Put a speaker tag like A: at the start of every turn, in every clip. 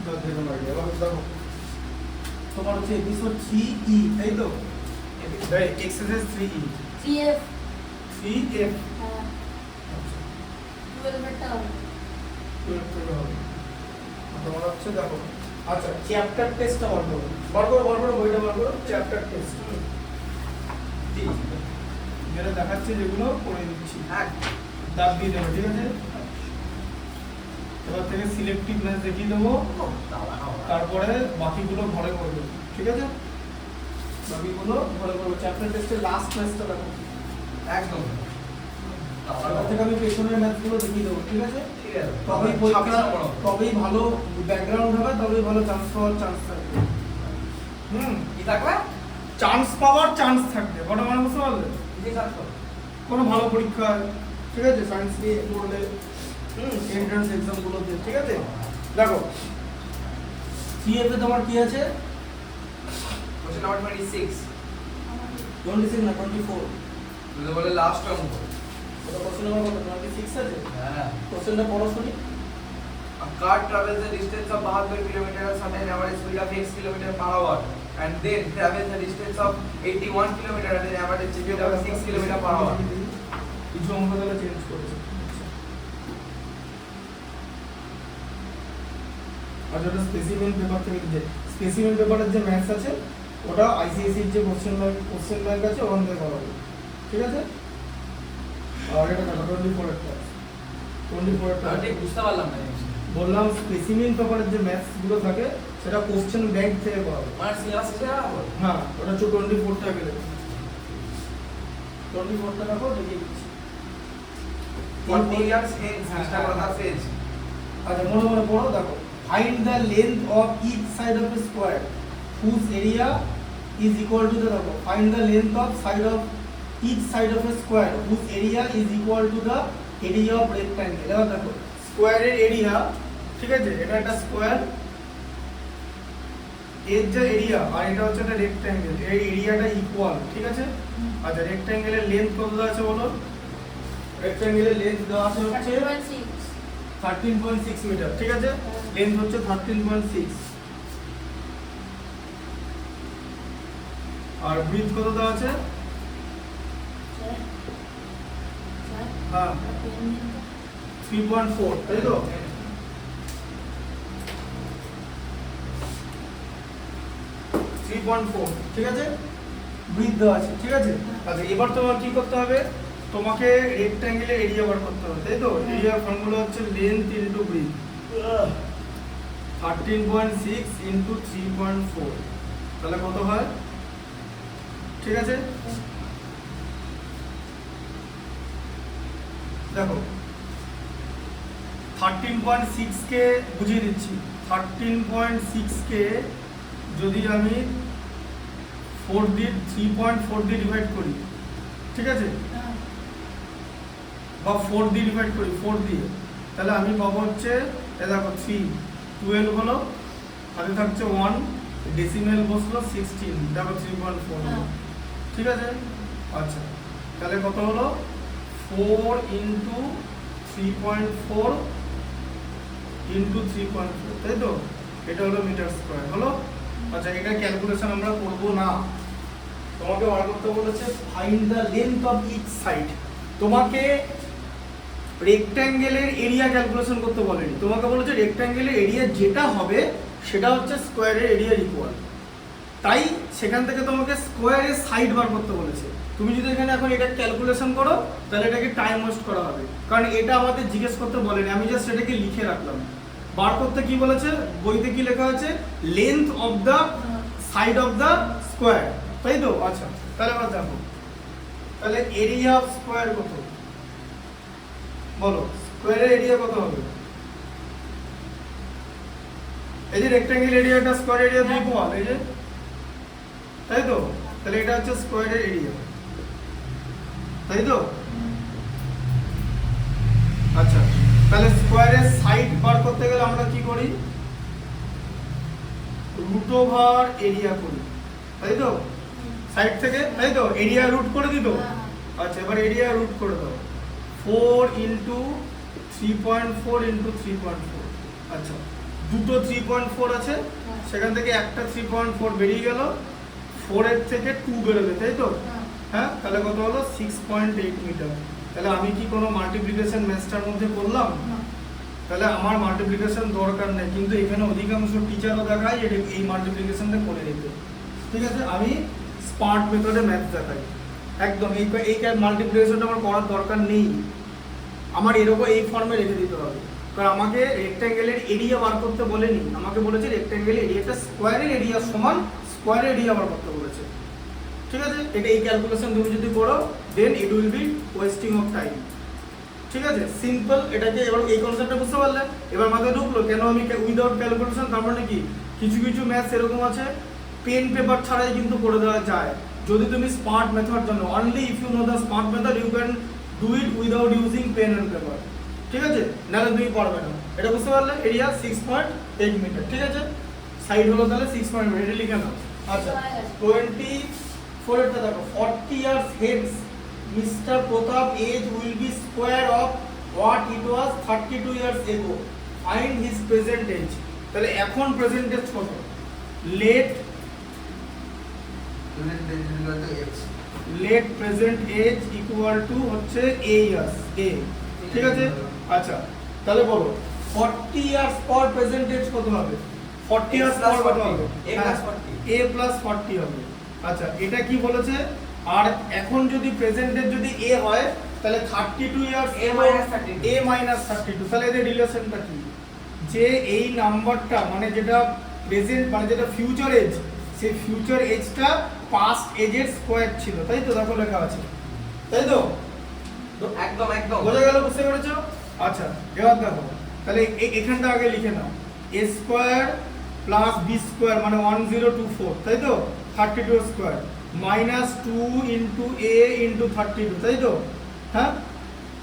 A: যেরকম আইডিয়া দেখো তোমার হচ্ছে এপিসোড 3E তাই তো এক্সারসাইজ 3E
B: 3F
A: 3F
B: হ্যাঁ 12 এরটা হবে
A: 12 থেকে হবে তোমার হচ্ছে দেখো আচ্ছা চ্যাপ্টার টেস্টটা বার করো বইটা বার করো চ্যাপ্টার টেস্ট যেটা দেখাচ্ছে যেগুলো করে দিচ্ছি
C: হ্যাঁ
A: দাগ দিয়ে দেবো ঠিক আছে এবার থেকে সিলেক্টিভ ম্যাচ দেখিয়ে দেবো তারপরে বাকিগুলো ঘরে করবে ঠিক আছে বাকিগুলো ঘরে করবো চ্যাপ্টার টেস্টের লাস্ট ম্যাচটা দেখো
C: একদম
A: এবার থেকে আমি পেছনের ম্যাচগুলো দেখিয়ে দেবো ঠিক আছে
C: ঠিক আছে
A: তবেই পরীক্ষা তবেই ভালো ব্যাকগ্রাউন্ড হবে তবেই ভালো চান্স পাওয়ার চান্স থাকবে
C: কি থাকবে
A: চান্স পাওয়ার চান্স থাকবে কটা মানে বুঝতে পারলে
C: কি থাকবে
A: কোনো ভালো পরীক্ষা ঠিক আছে সায়েন্স নিয়ে পড়লে এন্ট্রান্স এক্সাম গুলোতে ঠিক আছে দেখো সিএফ এ তোমার কি আছে
C: কোশ্চেন নাম্বার 26
A: 26 না 24
C: তুমি বলে লাস্ট অঙ্ক
A: ওটা কোশ্চেন নাম্বার কত 26 আছে
C: হ্যাঁ
A: কোশ্চেনটা পড়ো শুনি
C: A car travels a distance of 72 km at an average speed of x km per hour and then travels a distance of 81 km at an average speed of 6 km per hour.
A: কিছু অঙ্ক তাহলে change করেছে আর যেটা specimen paper থেকে যে specimen পেপারের যে maths আছে ওটা আইসিএসসি এর যে কোশ্চেন ব্যাংক আছে ওখান থেকে করা হবে ঠিক আছে আর এটা দেখো 24 একটা 24 একটা
C: আমি ঠিক বুঝতে পারলাম না জিনিসটা
A: বললাম স্পেসিমেন পেপারের যে ম্যাথস গুলো থাকে সেটা কোশ্চেন ব্যাংক থেকে করা হবে
C: মানে সিলেবাস শেষ হয়ে গেল
A: হ্যাঁ ওটা হচ্ছে 24 টা গেলে 24 টা দেখো দেখিয়ে দিচ্ছি
C: 40 years hence Mr. Pradhan says
A: আচ্ছা মনে পড়ো দেখো find the length of each side of a square whose area is equal to the দেখো find the length of side of each side of a square whose area is equal to the area of rectangle এবার দেখো স্কোয়ারের area ঠিক আছে এটা একটা square এর যে এরিয়া আর এটা হচ্ছে একটা রেক্ট্যাঙ্গেল এই এরিয়াটা ইকুয়াল ঠিক আছে আচ্ছা রেক্ট্যাঙ্গেলের লেন্থ কত দেওয়া আছে বলো রেক্ট্যাঙ্গেলের লেন্থ দেওয়া আছে হচ্ছে 13.6 মিটার ঠিক আছে লেন্থ হচ্ছে 13.6 আর ব্রিথ কত দেওয়া আছে হ্যাঁ 3.4 তাই তো ঠিক আছে ব্রিথ দেওয়া আছে ঠিক আছে আচ্ছা এবার তোমার কি করতে হবে তোমাকে রেক্ট্যাঙ্গেলের এরিয়া বার করতে হবে তাই তো এরিয়ার ফর্মুলা হচ্ছে লেন্থ ইনটু ব্রিথ 13.6 ইনটু 3.4 তাহলে কত হয় ঠিক আছে দেখো 13.6 কে বুঝিয়ে দিচ্ছি 13.6 কে যদি আমি 3.4 দিয়ে ডিভাইড করি ঠিক আছে বা 4 দিয়ে ডিভাইড করি 4 দিয়ে তাহলে আমি পাবো হচ্ছে দেখো 12 হলো হাতে থাকছে 1 ডেসিমেল বসলো 16 দেখো 3.4 ঠিক আছে আচ্ছা তাহলে কত হলো 4 ইনটু 3.4 ইনটু 3.4 তাই তো এটা হলো মিটার স্কয়ার হলো আচ্ছা এটা ক্যালকুলেশন আমরা করব না তোমাকে বার করতে বলেছে find the length of each side তোমাকে রেক্ট্যাঙ্গেলের এরিয়া ক্যালকুলেশন করতে বলেনি তোমাকে বলেছে রেক্ট্যাঙ্গেলের এরিয়া যেটা হবে সেটা হচ্ছে স্কয়ারের এরিয়ার ইকুয়াল তাই সেখান থেকে তোমাকে স্কয়ারের সাইড বার করতে বলেছে তুমি যদি এখানে এখন এটা ক্যালকুলেশন করো তাহলে এটাকে টাইম ওয়েস্ট করা হবে কারণ এটা আমাদের জিজ্ঞেস করতে বলেনি আমি জাস্ট এটাকে লিখে রাখলাম বার করতে কি বলেছে বইতে কি লেখা আছে length of the side of the square তাই তো আচ্ছা তাহলে আবার দেখো তাহলে এরিয়া অফ স্কয়ার কত বলো স্কয়ারের এরিয়া কত হবে এই যে রেক্ট্যাঙ্গেল এরিয়াটা স্কয়ার এরিয়া দিয়ে ইকুয়াল এই যে তাই তো তাহলে এটা হচ্ছে স্কয়ারের এরিয়া তাই তো আচ্ছা তাহলে স্কয়ারের সাইড বার করতে গেলে আমরা কি করি রুট ওভার এরিয়া করি তাই তো সাইড থেকে তাই তো এরিয়া রুট করে দিত আচ্ছা এবার এরিয়া রুট করে দাও 4 ইনটু 3.4 ইনটু 3.4 আচ্ছা দুটো 3.4 আছে, সেখান থেকে একটা 3.4 বেরিয়ে গেল, 4 এর থেকে 2 বেরোবে, তাই তো? হ্যাঁ, তাহলে কত হলো 6.8 মিটার। তাহলে আমি কি কোনো মাল্টিপ্লিকেশন ম্যাথসটার মধ্যে করলাম? তাহলে আমার মাল্টিপ্লিকেশন দরকার নেই, কিন্তু এখানে অধিকাংশ টিচারও দেখায় এটা এই মাল্টিপ্লিকেশনটা করে নিতে। ঠিক আছে, আমি স্মার্ট মেথডে ম্যাথ দেখাই একদম। এই মাল্টিপ্লিকেশনটা আমার করার দরকার নেই, আমার এরকম এই ফর্মে রেখে দিতে হবে। কারণ আমাকে রেক্ট্যাঙ্গেলের এরিয়া বার করতে বলেনি, আমাকে বলেছে রেক্ট্যাঙ্গেলের এরিয়াটা স্কোয়ারের এরিয়া সমান স্কোয়ারের এরিয়া বার করতে বলেছে। ঠিক আছে, এটা এই ক্যালকুলেশন তুমি যদি করো then it will be wasting of time. ঠিক আছে, সিম্পল। এটাকে এবার এই কনসেপ্টটা বুঝতে পারলে এবার মাথায় ঢুকলো কেন আমি উইদাউট ক্যালকুলেশন। তার মানে কি, কিছু কিছু ম্যাথস এরকম আছে পেন পেপার ছাড়াই কিন্তু করে দেওয়া যায় যদি তুমি স্মার্ট মেথড জানো। Only if you know the smart method you can do it without using pen and paper. ঠিক আছে, নাহলে তুমি পারবে না। এটা বুঝতে পারলে? Area 6.8 meter. ঠিক আছে, সাইড হলো তাহলে 6.8, এটা লিখে নাও। আচ্ছা, 24 এরটা দেখো, 40 years hence mister Pratap age will be square of what it was 32 years ago, find his present age. তাহলে এখন প্রেজেন্ট এজ কত? Let present age equal to হচ্ছে a ইয়ার্স, a। ঠিক আছে, আচ্ছা তাহলে বলো 40 ইয়ার্স পর প্রেজেন্ট এজ কত হবে? 40 ইয়ার্স পর কত হবে? a প্লাস 40 হবে। আচ্ছা, এটা কি বলেছে? আর এখন যদি প্রেজেন্ট এজ যদি a হয় তাহলে 32 ইয়ার্স a মাইনাস 32। তাহলে এদের রিলেশনটা কি? যে এই নাম্বারটা মানে যেটা প্রেজেন্ট মানে যেটা ফিউচার এজ, সেই ফিউচার এজটা পাস্ট এজের স্কোয়ার ছিল, তাই তো? দেখো লেখা আছে, তাই তো?
C: একদম একদম
A: বোঝা গেল? বুঝতে পেরেছো? আচ্ছা, এবার দেখো তাহলে এখানটা আগে লিখে নাও, a square plus b square মানে 1024, তাই তো? 32 square minus 2 into a into 32, তাই তো? হ্যাঁ,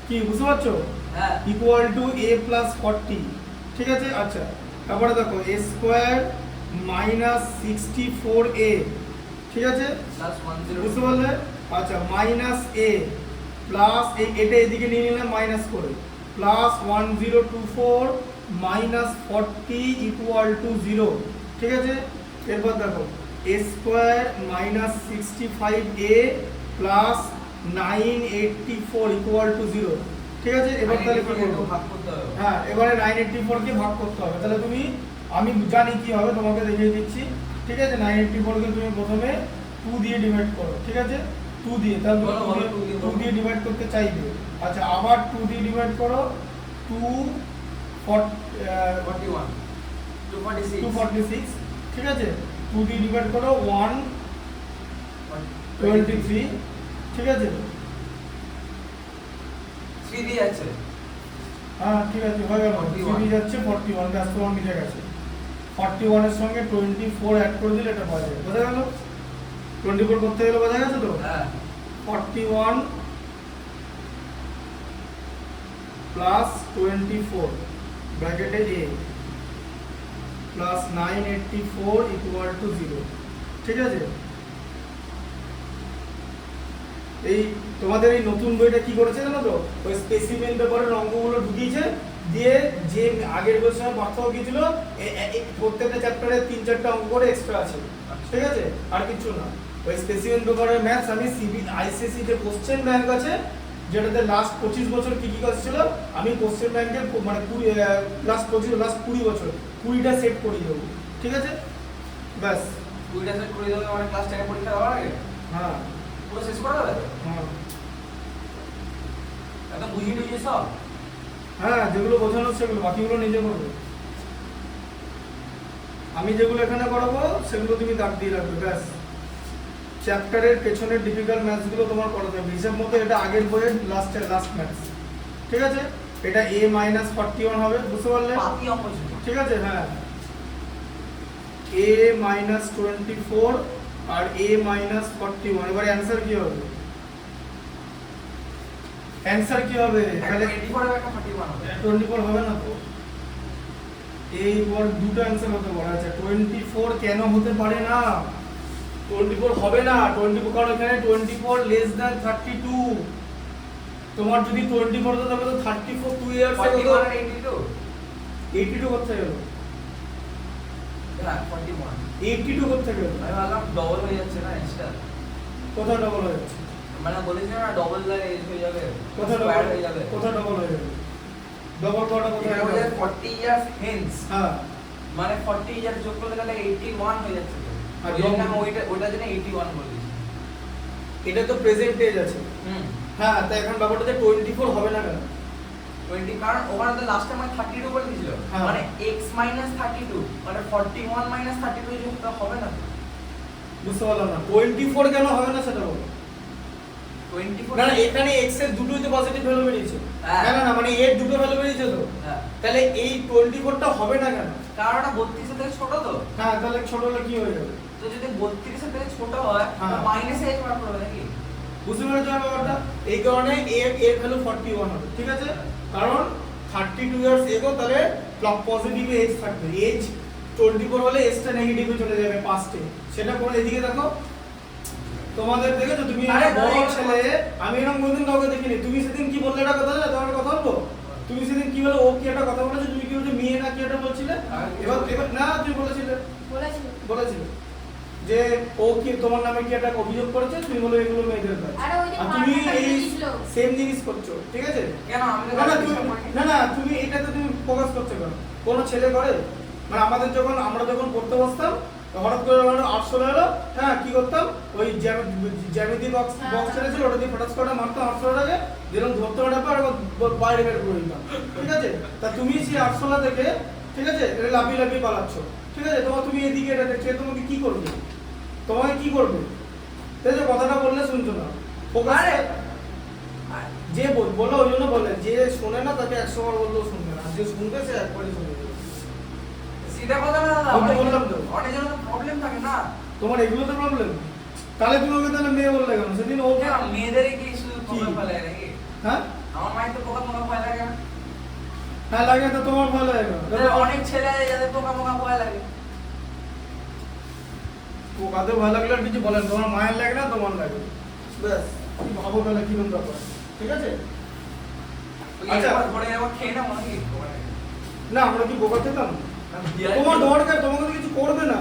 A: কি বুঝতে পারছো?
C: হ্যাঁ,
A: ইকুয়াল টু a প্লাস 40। ঠিক আছে, আচ্ছা তারপরে দেখো a স্কোয়ার মাইনাস 64a। ঠিক আছে, বুঝতে পারলে? আচ্ছা, মাইনাস a প্লাস এটা এদিকে নিয়ে নিলাম মাইনাস করে, প্লাস 1024 মাইনাস 40 ইকুয়াল টু 0। ঠিক আছে, এরপর দেখো a square minus 65a plus 984 equal to 0। ঠিক আছে, এবার তাহলে কি করব?
C: ভাগ করতে হবে।
A: হ্যাঁ, এবারে 984 কে ভাগ করতে হবে। তাহলে তুমি, আমি জানি কি হবে, তোমাকে দেখিয়ে দিচ্ছি। ঠিক আছে, 984 কে তুমি প্রথমে 2 দিয়ে ডিভাইড করো। ঠিক আছে, 2 দিয়ে, তাহলে 2 দিয়ে ডিভাইড করতে চাইবে। আচ্ছা, আবার 2 দিয়ে ডিভাইড করো, 246। ঠিক আছে, 2 দিয়ে ডিভাইড করো 123। ঠিক আছে,
C: 3 দিয়ে আছে।
A: হ্যাঁ ঠিক আছে, হয়ে গেল। 3 যাচ্ছে 41, ব্যস্ত 1 মিটে গেছে। 41 এর সঙ্গে 24 অ্যাড করে দিলে এটা পাওয়া যাবে। বোঝা গেল? 24 করতে গেলে বোঝা গেছে তো?
C: হ্যাঁ,
A: 41 প্লাস 24 ব্র্যাকেটে a প্লাস 984 ইকুয়াল টু 0। ঠিক আছে, এই তোমাদের এই নতুন বইটা কি করেছে জানো তো? ওই স্পেসিমেন পেপারের অঙ্কগুলো ঢুকিয়েছে, দিয়ে যে আগের বইয়ের সঙ্গে পার্থক্য কি ছিল, প্রত্যেকটা চ্যাপ্টারে 3-4টা অঙ্ক করে এক্সট্রা আছে। ঠিক আছে, আর কিছু না। ওই স্পেসিমেন পেপারের ম্যাথস আমি আইসিএসসি যে কোশ্চেন ব্যাংক আছে, যেটাতে লাস্ট 25 বছর কি কি কাজ ছিল, আমি কোশ্চেন ব্যাংকের মানে লাস্ট 20 বছর 20টা সেট করে দেবো। ঠিক আছে, ব্যাস
C: 20টা সেট করে দেবে মানে ক্লাস 10 এর পরীক্ষা দেওয়ার আগে।
A: হ্যাঁ
C: পুরো শেষ করে দেবে।
A: হ্যাঁ
C: একদম বুঝিয়ে নিয়ে সব।
A: হ্যাঁ, যেগুলো বোঝানো সেগুলো, বাকিগুলো নিজে করবে। আমি যেগুলো এখানে করাবো সেগুলো তুমি দাগ দিয়ে রাখবে, ব্যাস। চ্যাপ্টারের পেছনের ডিফিকাল্ট ম্যাথসগুলো তোমার করাতে হবে হিসাব মতো। এটা আগের বইয়ের লাস্ট ম্যাথস। ঠিক আছে, এটা a মাইনাস 41 হবে, বুঝতে পারলে?
C: বাকি অঙ্ক ছিল।
A: ঠিক আছে, হ্যাঁ, a মাইনাস 24 আর a মাইনাস 41। এবার অ্যান্সার কি হবে? অ্যান্সার কি হবে? তাহলে
C: 24 এর একটা 41 হবে।
A: 24 হবে না তো? এই বল দুটো অ্যান্সার হতে পারে। আচ্ছা, 24 কেন হতে পারে না? 24 হবে না, 24 কারণ এখানে 24 লেস দ্যান 32। তোমার যদি 24 হতো তবে তো 34 2 ইয়ার্স এ হতো।
C: 81 আর 82
A: 82 করতে গেল।
C: হ্যাঁ 41
A: 82 কোথা থেকে হলো?
C: আমি ভাবলাম ডবল হয়ে যাচ্ছে না এক্সট্রা
A: কোথায় ডবল হয়ে যাচ্ছে?
C: মানে বলেছি না ডবল দ্বারা এজ হয়ে যাবে
A: কোথায়
C: স্কয়ার
A: ডবল
C: হয়ে যাবে
A: কোথায় ডবল হয়ে যাবে? ডবল কটা কোথায়
C: এটা হয়ে
A: হবে?
C: যাবে 40 ইয়ার্স হেন্স
A: হ্যাঁ
C: মানে 40 ইয়ার যোগ করলে তাহলে 81 হয়ে যাচ্ছে তো
A: আর
C: ওই জন্য
A: যোগ-
C: আমি ওইটার জন্য 81 বলেছি
A: এটা তো প্রেজেন্ট এজ আছে। হ্যাঁ তাই এখন ব্যাপারটা যে 24 হবে না কেন?
C: 20 কারণ ওখানে তো লাস্ট টাইম 32 বলে দিয়েছিল
A: হ্যাঁ।
C: মানে x 32 মানে 41 32 যোগ তো হবে না
A: বুঝতে পারলাম না 24 কেন হবে না সেটা বলো।
C: 24
A: না না এখানে x এর দুটোই তো পজিটিভ ভ্যালু বেরিয়েছে।
C: হ্যাঁ।
A: না না না মানে এর দুটো ভ্যালু বেরিয়েছে তো।
C: হ্যাঁ
A: তাহলে এই 24টা হবে না কেন?
C: কারণ ওটা 32 এর থেকে ছোট তো
A: হ্যাঁ তাহলে ছোট হলে কি হয়ে যাবে?
C: তো যদি 32 এর থেকে ছোট হয়
A: হ্যাঁ।
C: তো মাইনাস h বার করবে নাকি
A: বুঝতে পেরেছো ব্যাপারটা? এই কারণে এর ভ্যালু 41 হবে ঠিক আছে? কারণ 32 ইয়ার্স এগো তাহলে পজিটিভ এজ থাকবে। এজ 24 হলে এজটা নেগেটিভে চলে যাবে পাস্টে। সেটা করে এদিকে দেখো তোমাদের দেখে তো তুমি
C: আরে
A: বড়
C: দাঁড়িয়ে
A: ছেলে আমি এরকম কোনদিন কাউকে দেখিনি। তুমি সেদিন কি বললে একটা কথা জানো? তোমার কথা বলবো। তুমি সেদিন কি বলে ও কি একটা কথা বলেছো? তুমি কি বলছো মেয়ে না কি একটা বলছিলে? এবার না তুমি বলেছিলে বলেছিলে যে ও কি তোমার নামে কি একটা অভিযোগ করেছে? তুমি বলো এগুলো মেয়েদের কাজ।
B: আরে ওই যে
A: আর তুমি
B: মারটা
A: এই
B: দিয়েছিল।
A: সেম জিনিস করছো ঠিক আছে?
C: কেন আমি তো
A: না না
C: কিছু
A: তুমি
C: করিনি।
A: না না তুমি এটাতে তুমি ফোকাস করছো কেন? কোন ছেলে করে? মানে আমরা যখন পড়তে বসতাম হঠাৎ করে মানে 800 এলো হ্যাঁ কি করতাম ওই জ্যামিতি বক্স ছিল ওটা দিয়ে ফটাস করে মারতাম 800 টাকা দিলাম ধরতে ব্যাপার আর বাইরে বের করে দিতাম ঠিক আছে? তা তুমি সেই 800 থেকে ঠিক আছে এটা লাফিয়ে পালাচ্ছ ঠিক আছে? তুমি এদিকে এটা দেখছো তোমাকে কি করবে? তোমাকে কি করবে? তাই যে কথাটা বললে শুনছো না ফোকাস
C: আরে
A: যে বললো ওই জন্য বলে যে শোনে না তাকে 100 বার বললেও শুনবে না, আর যে শুনবে সে একবারই শুনবে।
C: সিধা কথা না দাদা
A: আমি তো বললাম তো।
C: অনেক জনের প্রবলেম থাকে না
A: তোমার এগুলো তো প্রবলেম। তাহলে তুমি ওকে তাহলে মেয়ে বললে কেন? সেদিন ও
C: কেন মেয়েদেরই কি শুধু পোকা ফেলে নাকি
A: হ্যাঁ
C: আমার মায়ের তো পোকা ভয় লাগে না
A: হ্যাঁ লাগে তো তোমার ভালো লাগে না?
C: অনেক ছেলে আছে যাদের পোকা ভয় লাগে
A: ও কাদের ভালো লাগলে আর কিছু বলেন তোমার মায়ের লাগে না তোমার লাগে ব্যাস তুমি ভাবো তাহলে কিরকম ব্যাপার ঠিক আছে? আচ্ছা।
C: আচ্ছা ধরে আবার খেয়ে না মনে কি
A: না আমরা কি বোকা খেতাম? তোমার দরকার তোমাকে তো কিছু করবে না।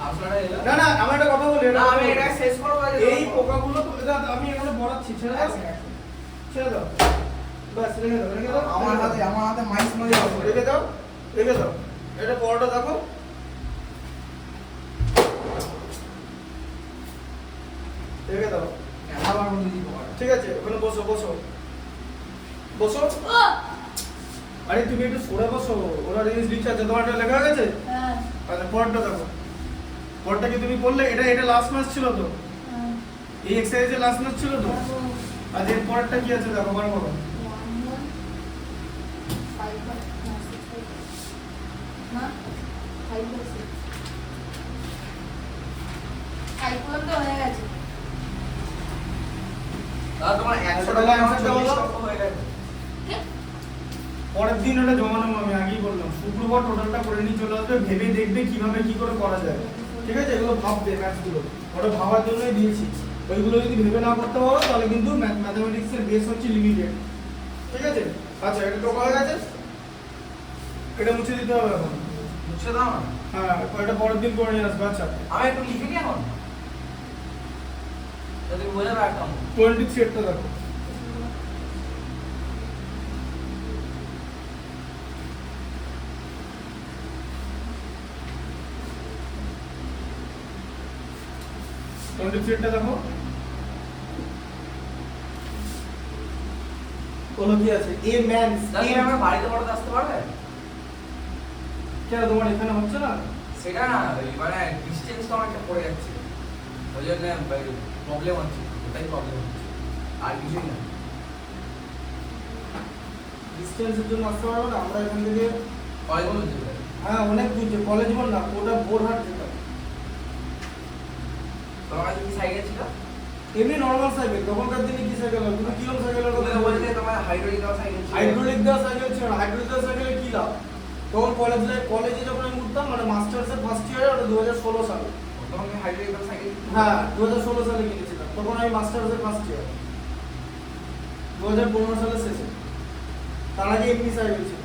C: আপনারা এলো
A: না না আমার একটা কথা বলি
C: না আমি এটা শেষ করব
A: এই পোকাগুলো তো এটা আমি এখানে বড়াচ্ছি ছেড়ে দাও ছেড়ে দাও ব্যাস রেখে দাও
C: আমার হাতে মাইস নয়
A: রেখে দাও এটা পরোটা দেখো রেখে দাও
C: আবার বলে দিব
A: ঠিক আছে ওখানে বসো
B: ও
A: আরে তুমি একটু সরে বসো ওরা জিনিস লিখছে আছে তোমার এটা লেখা গেছে
B: হ্যাঁ
A: আচ্ছা পরটা দেখো পরটা কি তুমি বললে এটা লাস্ট ম্যাচ ছিল তো এই এক্সারসাইজের লাস্ট ম্যাচ ছিল তো আর এর পরেরটা কি আছে দেখো বড় বড়
C: দাদা তোমার 100
A: টাকা
C: টাকা
A: answer টা বলো।
C: হয়ে গেছে
A: পরের দিন ওটা জমা নেবো আমি আগেই বললাম শুক্রবার টোটালটা করে নিয়ে চলে আসবে ভেবে দেখবে কিভাবে কি করে করা যায় ঠিক আছে? এগুলো ভাববে ম্যাথসগুলো ওটা ভাবার জন্যই দিয়েছি। ওইগুলো যদি ভেবে না করতে পারো তাহলে কিন্তু ম্যাথমেটিক্সের বেস হচ্ছে লিমিটেড ঠিক আছে? আচ্ছা এটা টোকা হয়ে গেছে এটা মুছে দিতে হবে এখন।
C: মুছে দাও না
A: হ্যাঁ এটা পরের দিন করে নিয়ে আসবে। আচ্ছা
C: আমি একটু লিখে নিই এখন যদি বোঝা রাখতাম
A: 23 টা দেখো টা দেখো কোনো কি আছে এ ম্যান
C: দাদা আমরা বাড়িতে পড়াতে আসতে পারবে
A: কেন তোমার এখানে হচ্ছে না?
C: সেটা না ওই মানে ডিসটেন্সটা অনেকটা পড়ে যাচ্ছে ওই জন্য প্রবলেম হচ্ছে ওটাই প্রবলেম হচ্ছে আর কিছুই না
A: ডিসটেন্সের জন্য আসতে পারবো না আমরা এখান থেকে
C: কলেজ বলতে
A: হ্যাঁ অনেক দূর যে কলেজ বল না ওটা বোরহাট যেটা
C: তোমার কাছে কি সাইকেল ছিল
A: এমনি নরমাল সাইকেল তখনকার দিনে কি সাইকেল হবে তুমি কিরকম সাইকেলের
C: তুমি
A: কথা
C: তো বলতে
A: বলছো?
C: তোমার হাইড্রোলিক দেওয়া সাইকেল ছিল
A: হাইড্রোলিক দেওয়া সাইকেল ছিল না হাইড্রোলিক দেওয়া সাইকেলে কি লাভ? তখন কলেজে যখন আমি উঠতাম মানে মাস্টার্সের ফার্স্ট ইয়ারে ওটা 2016 সালে
C: তোমাকে হাইড্রোলিক দেওয়া সাইকেল
A: হ্যাঁ 2016 সালে কিনেছিলাম তখন আমি মাস্টার্সের ফার্স্ট ইয়ার 2015 সালের শেষে তার আগে এমনি সাইকেল ছিল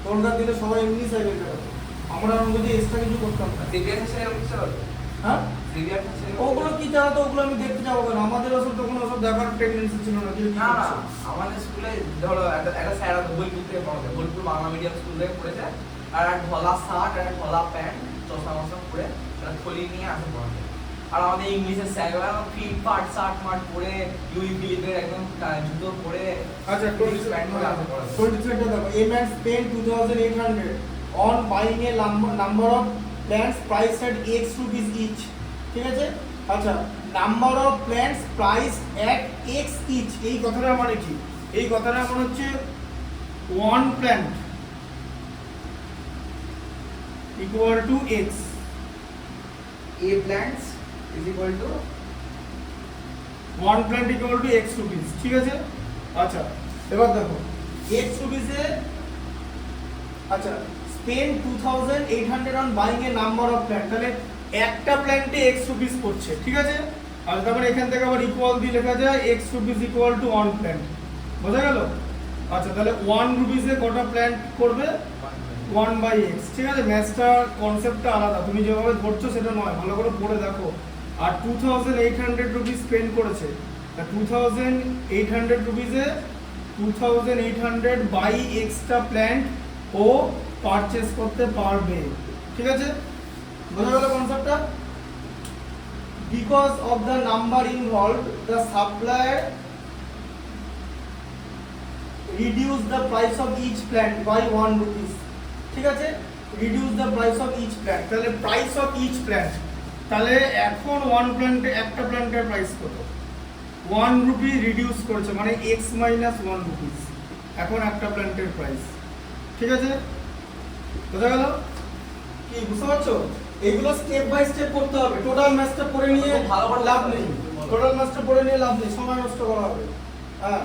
A: তখনকার দিনে সবাই এমনি সাইকেল চালাতো আমরা যদি এক্সট্রা কিছু করতাম না।
C: সিভিয়ার সেশনে কিছু হলো
A: হ্যাঁ
C: সিভিয়ার সেশনে
A: ওগুলো কি জানো তো, ওগুলো আমি দেখতে যাবো কেন? আমাদের ওসব তখন ওসব দেখার টেন্ডেন্সি ছিল না। কি
C: না না
A: করছে?
C: আমাদের স্কুলে ধরো একটা স্যার আছে বোলপুর থেকে পড়াতে, বোলপুর বাংলা মিডিয়াম স্কুল থেকে পড়েছে, আর একটা ঢলা শার্ট আর একটা ঢলা প্যান্ট চশমা মশা পরে একটা থলি নিয়ে আসে পড়াতে। আর আমাদের ইংলিশের স্যাররা ফিট পাট শার্ট মার্ট পরে লুই ফিলিপের একদম জুতো পরে
A: আচ্ছা,
C: প্যান্ট পরে আসে পড়াতে।
A: 23 দেখো, a man spent 2800 on buying a number of plants priced at x rupees each, ঠিক আছে? আচ্ছা, number of plants price at x each, এই কথাটা মানে কি? এই কথাটা মানে হচ্ছে one plant equal to x,
C: A plants is equal to
A: one plant equal to x rupees, ঠিক আছে? আচ্ছা, এবার দেখো x রুপিসে, আচ্ছা spend 2800 on buying a number of plant, তাহলে একটা প্ল্যান্টে x রুপিস পড়ছে, ঠিক আছে? আর তারপর এখান থেকে আবার ইকুয়াল দিয়ে লেখা যায় x rupees equal to 1 plant, বোঝা গেল? আচ্ছা, তাহলে 1 রুপিসে কটা প্ল্যান্ট করবে? 1 বাই x, ঠিক আছে? ম্যাথসটা কনসেপ্টটা আলাদা, তুমি যেভাবে ধরছো সেটা নয়, ভালো করে পড়ে দেখো। আর 2800 রুপিস স্পেন্ড করেছে, 2800 রুপিসে 2800 বাই এক্সট্রা প্ল্যান্ট ও পারচেজ করতে পারবে, ঠিক আছে? বোঝা গেল কনসেপ্টটা? Because of the number involved the supplier reduce the price of each plant by 1 rupees, ঠিক আছে? Reduce the price of each plant, তাহলে প্রাইস অফ ইচ প্ল্যান্ট, তাহলে এখন 1 প্ল্যান্টে একটা প্ল্যান্টের প্রাইস কত? 1 রুপি রিডিউস করেছে, মানে x মাইনাস 1 রুপিস এখন একটা প্ল্যান্টের প্রাইস, ঠিক আছে? বোঝা গেল? কি বুঝতে পারছো? এইগুলো স্টেপ বাই স্টেপ করতে হবে, টোটাল ম্যাথটা পড়ে নিয়ে
C: ভালো করে
A: লাভ নেই, টোটাল ম্যাথটা পড়ে নিয়ে লাভ নেই, সময় নষ্ট করা হবে। হ্যাঁ,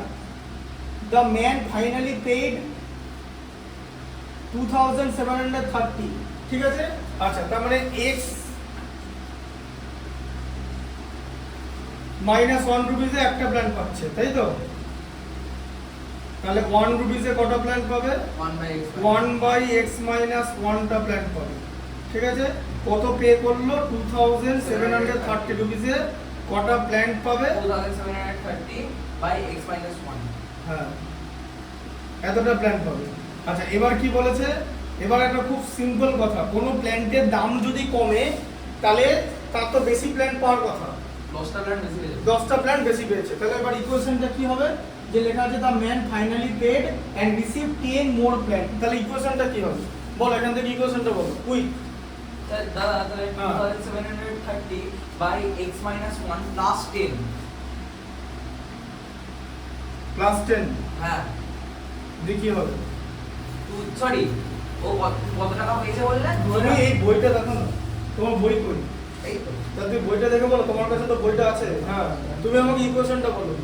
A: দ্য ম্যান ফাইনালি পেইড 2730, ঠিক আছে? আচ্ছা, তার মানে x মাইনাস 1 রুপিসে একটা প্ল্যান পাচ্ছে, তাই তো? তাহলে 1 রুপিসে কটা প্ল্যান পাবে?
C: 1 by x
A: 1 by x minus 1টা প্ল্যান পাবে, ঠিক আছে? কত পে করলো? 2730 রুপিসে কটা প্ল্যান পাবে?
C: 2730 by x minus 1
A: হ্যাঁ, এতটা প্ল্যান পাবে। আচ্ছা, এবার কি বলেছে? এবার একটা খুব সিম্পল কথা, কোনো প্ল্যান্টের দাম যদি কমে তাহলে তার তো বেশি প্ল্যান পাওয়ার কথা,
C: 10টা প্ল্যান্ট বেশি পেয়েছে।
A: 10টা প্ল্যান বেশি পেয়েছে, তাহলে এবার ইকুয়েশনটা কি হবে? যে লেখা আছে the man finally paid and receive 10 more plan, তাহলে ইকুয়েশনটা কি হবে? বলো, এখান থেকে ইকুয়েশনটা বলো কুইক।
C: দাদা তাহলে 2730 by x minus 1 plus 10
A: plus 10,
C: হ্যাঁ
A: দিয়ে কি হবে?
C: সরি ও কত টাকা পেয়েছে বললে?
A: তুমি এই বইটা দেখো না, তোমার বই কই?
C: এই তো
A: তা তুমি বইটা দেখে বলো, তোমার কাছে তো বইটা আছে। হ্যাঁ, তুমি আমাকে ইকুয়েশনটা বলো।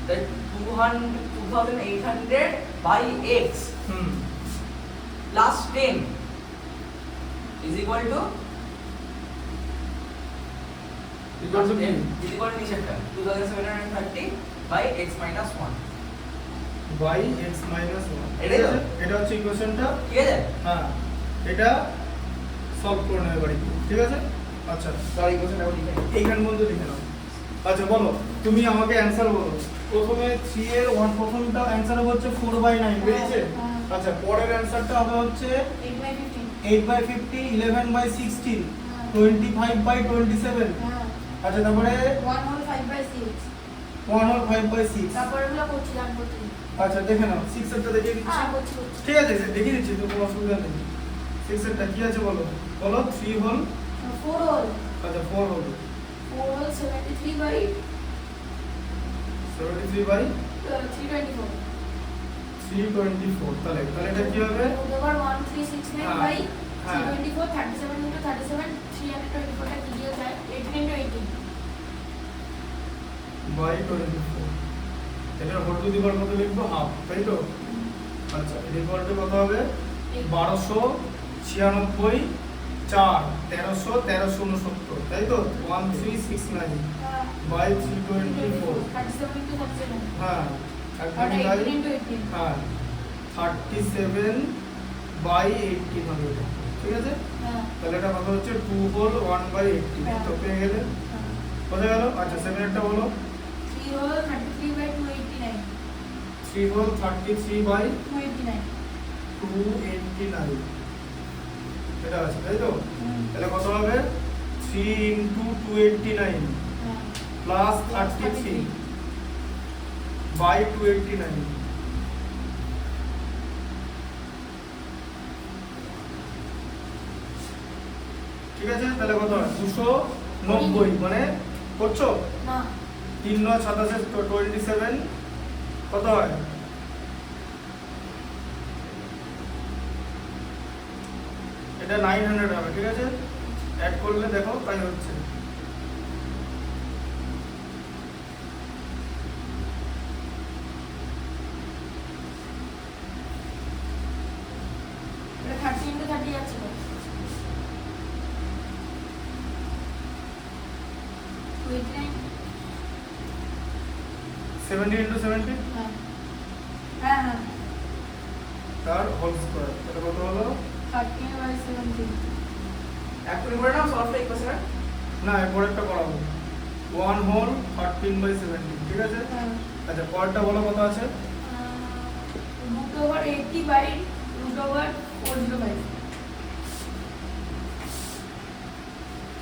C: that 2800 by x
A: hmm,
C: plus 10 is equal to
A: equal to কি?
C: is equal to নিচেরটা 2730 by x minus 1
A: by x minus 1,
C: এটাই তো?
A: এটা হচ্ছে ইকুয়েশনটা।
C: ঠিক আছে?
A: হ্যাঁ, এটা সলভ করে নেবে বাড়ি, ঠিক আছে? আচ্ছা,
C: তার ইকুয়েশনটা লিখে নিই।
A: এইখান পর্যন্ত লিখে নাও। আচ্ছা, বলো তুমি আমাকে অ্যানসার বলো। প্রথমে 3 এর প্রথমটা অ্যানসার হচ্ছে 4/9, বেরিয়েছে?
B: হ্যাঁ।
A: আচ্ছা, পরের অ্যানসারটা হবে হচ্ছে
B: 8/15
A: 8/50, 11/16,
B: হ্যাঁ।
A: 25/27।
B: হ্যাঁ
A: আচ্ছা, তারপরে
B: 1 whole 5/6
A: 1 হল 5/6।
B: তারপর এগুলো করছিলাম করছি
A: আচ্ছা, দেখে নাও 6 এরটা দেখিয়ে দিচ্ছি।
B: হ্যাঁ করছি
A: ঠিক আছে, দেখিয়ে দিচ্ছি, তো কোনো অসুবিধা নেই। 6 এরটা কি আছে বলো? বলো 3 হল,
B: 4 whole
A: আচ্ছা 4 হল
B: 73/324
A: 324, তাহলে এটা কি হবে?
B: এবার 1369/324
A: হ্যাঁ।
B: 37 into 37 324 টা কি দিয়ে যায় 18 into 18
A: বাই 24, এটা হোল টু দি পাওয়ার কত লিখবো? হাফ, তাই তো? আচ্ছা, এর ইকুয়াল টু কত হবে? 1296 4 1369, তাই তো? 1369
B: হ্যাঁ
A: বাই 324,
B: 37 into 37
A: হ্যাঁ
B: ওটা
A: একদমই তাই।
B: 18 into 18
A: হ্যাঁ 37/18 হবে এটা, ঠিক আছে?
B: হ্যাঁ
A: তাহলে এটা কত হচ্ছে 2 হোল 1/18,
B: হ্যাঁ।
A: তো পেয়ে গেলে
B: হ্যাঁ।
A: বোঝা গেল? আচ্ছা 7 এরটা বলো।
B: 3 whole 33/289
A: 3 হোল 33/289
B: 289
A: এটা আছে, তাই তো?
B: হুম
A: তাহলে কত হবে? 3 into 289
B: হ্যাঁ
A: plus 33 by 289। ঠিক আছে, তাহলে কত হয়? 290, মানে করছো
B: না
A: 3 9 27 27, কত হয়? এটা 900 হবে, ঠিক আছে? অ্যাড করলে দেখো তাই হচ্ছে।
B: এটা 30 into 30 যাচ্ছে তো 289
A: 70 into 70
B: হ্যাঁ হ্যাঁ হ্যাঁ
A: তার হোল স্কয়ার, তাহলে কত হলো?
B: 30/70
C: এখনই করে নাও সলভটা ইকুয়েশন।
A: না এরপরেরটা করাবো। 1 হোল 13/70, ঠিক আছে?
B: হ্যাঁ
A: আচ্ছা পরেরটা বলো কত আছে?
B: √80/√405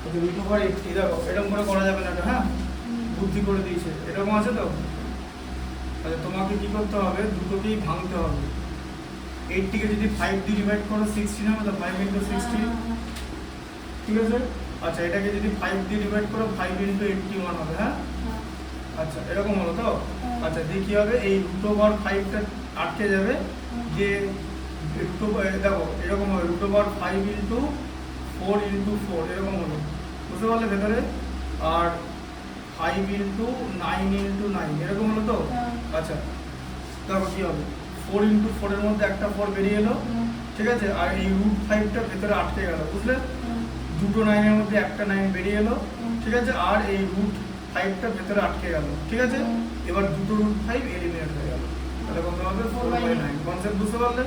A: আচ্ছা √80, দেখো এরকম করে করা যাবে না এটা, হ্যাঁ বুদ্ধি করে দিয়েছে, এরকম আছে তো? আচ্ছা তোমাকে কি করতে হবে? দুটোকেই ভাঙতে হবে। 80 কে যদি 5 দিয়ে ডিভাইড করো 16 হবে, তো 5 into 16, ঠিক আছে? আচ্ছা এটাকে যদি 5 দিয়ে ডিভাইড করো 5 into 81 হবে, হ্যাঁ? আচ্ছা এরকম হলো তো? আচ্ছা দিয়ে কি হবে? এই √5টা আটকে যাবে, যে দেখো এরকম হবে √5 into 4 into 4, এরকম হলো, বুঝতে পারলে ভেতরে? আর 5 into 9 into 9, এরকম হলো তো? আচ্ছা দেখো কি হবে? 4 into 4 এর মধ্যে একটা 4 বেরিয়ে এলো, ঠিক আছে? আর এই √5টা ভেতরে আটকে গেল, বুঝলে? দুটো 9 এর মধ্যে একটা 9 বেরিয়ে এলো, ঠিক আছে? আর এই √5টা ভেতরে আটকে গেল, ঠিক আছে? এবার দুটো √5 এলিমিনেট হয়ে গেল, তাহলে কত হবে? 4/9। কনসেপ্ট বুঝতে পারলে?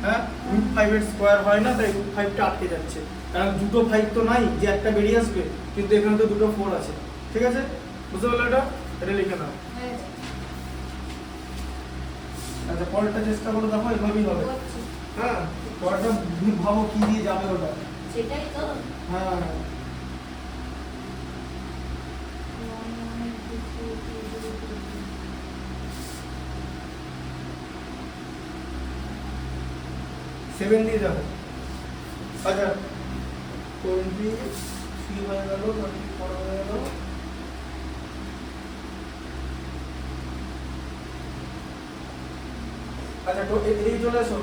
A: হ্যাঁ √5 এর স্কয়ার হয় না, তাই √5টা আটকে যাচ্ছে, কারণ দুটো 5 তো নাই যে একটা বেরিয়ে আসবে, কিন্তু এখানে তো দুটো 4 আছে, ঠিক আছে? বুঝতে পারলে? এটা লিখে নাও। আচ্ছা পরেরটা চেষ্টা করে দেখো, এভাবেই হবে, হ্যাঁ? পরেরটা ভাবো কি দিয়ে যাবে ওটা,
B: সেটাই তো
A: হ্যাঁ 7 দিয়ে যাবো। আচ্ছা 23 হয়ে গেল, 24 হয়ে গেল, আচ্ছা তো এদিকে চলে এসো,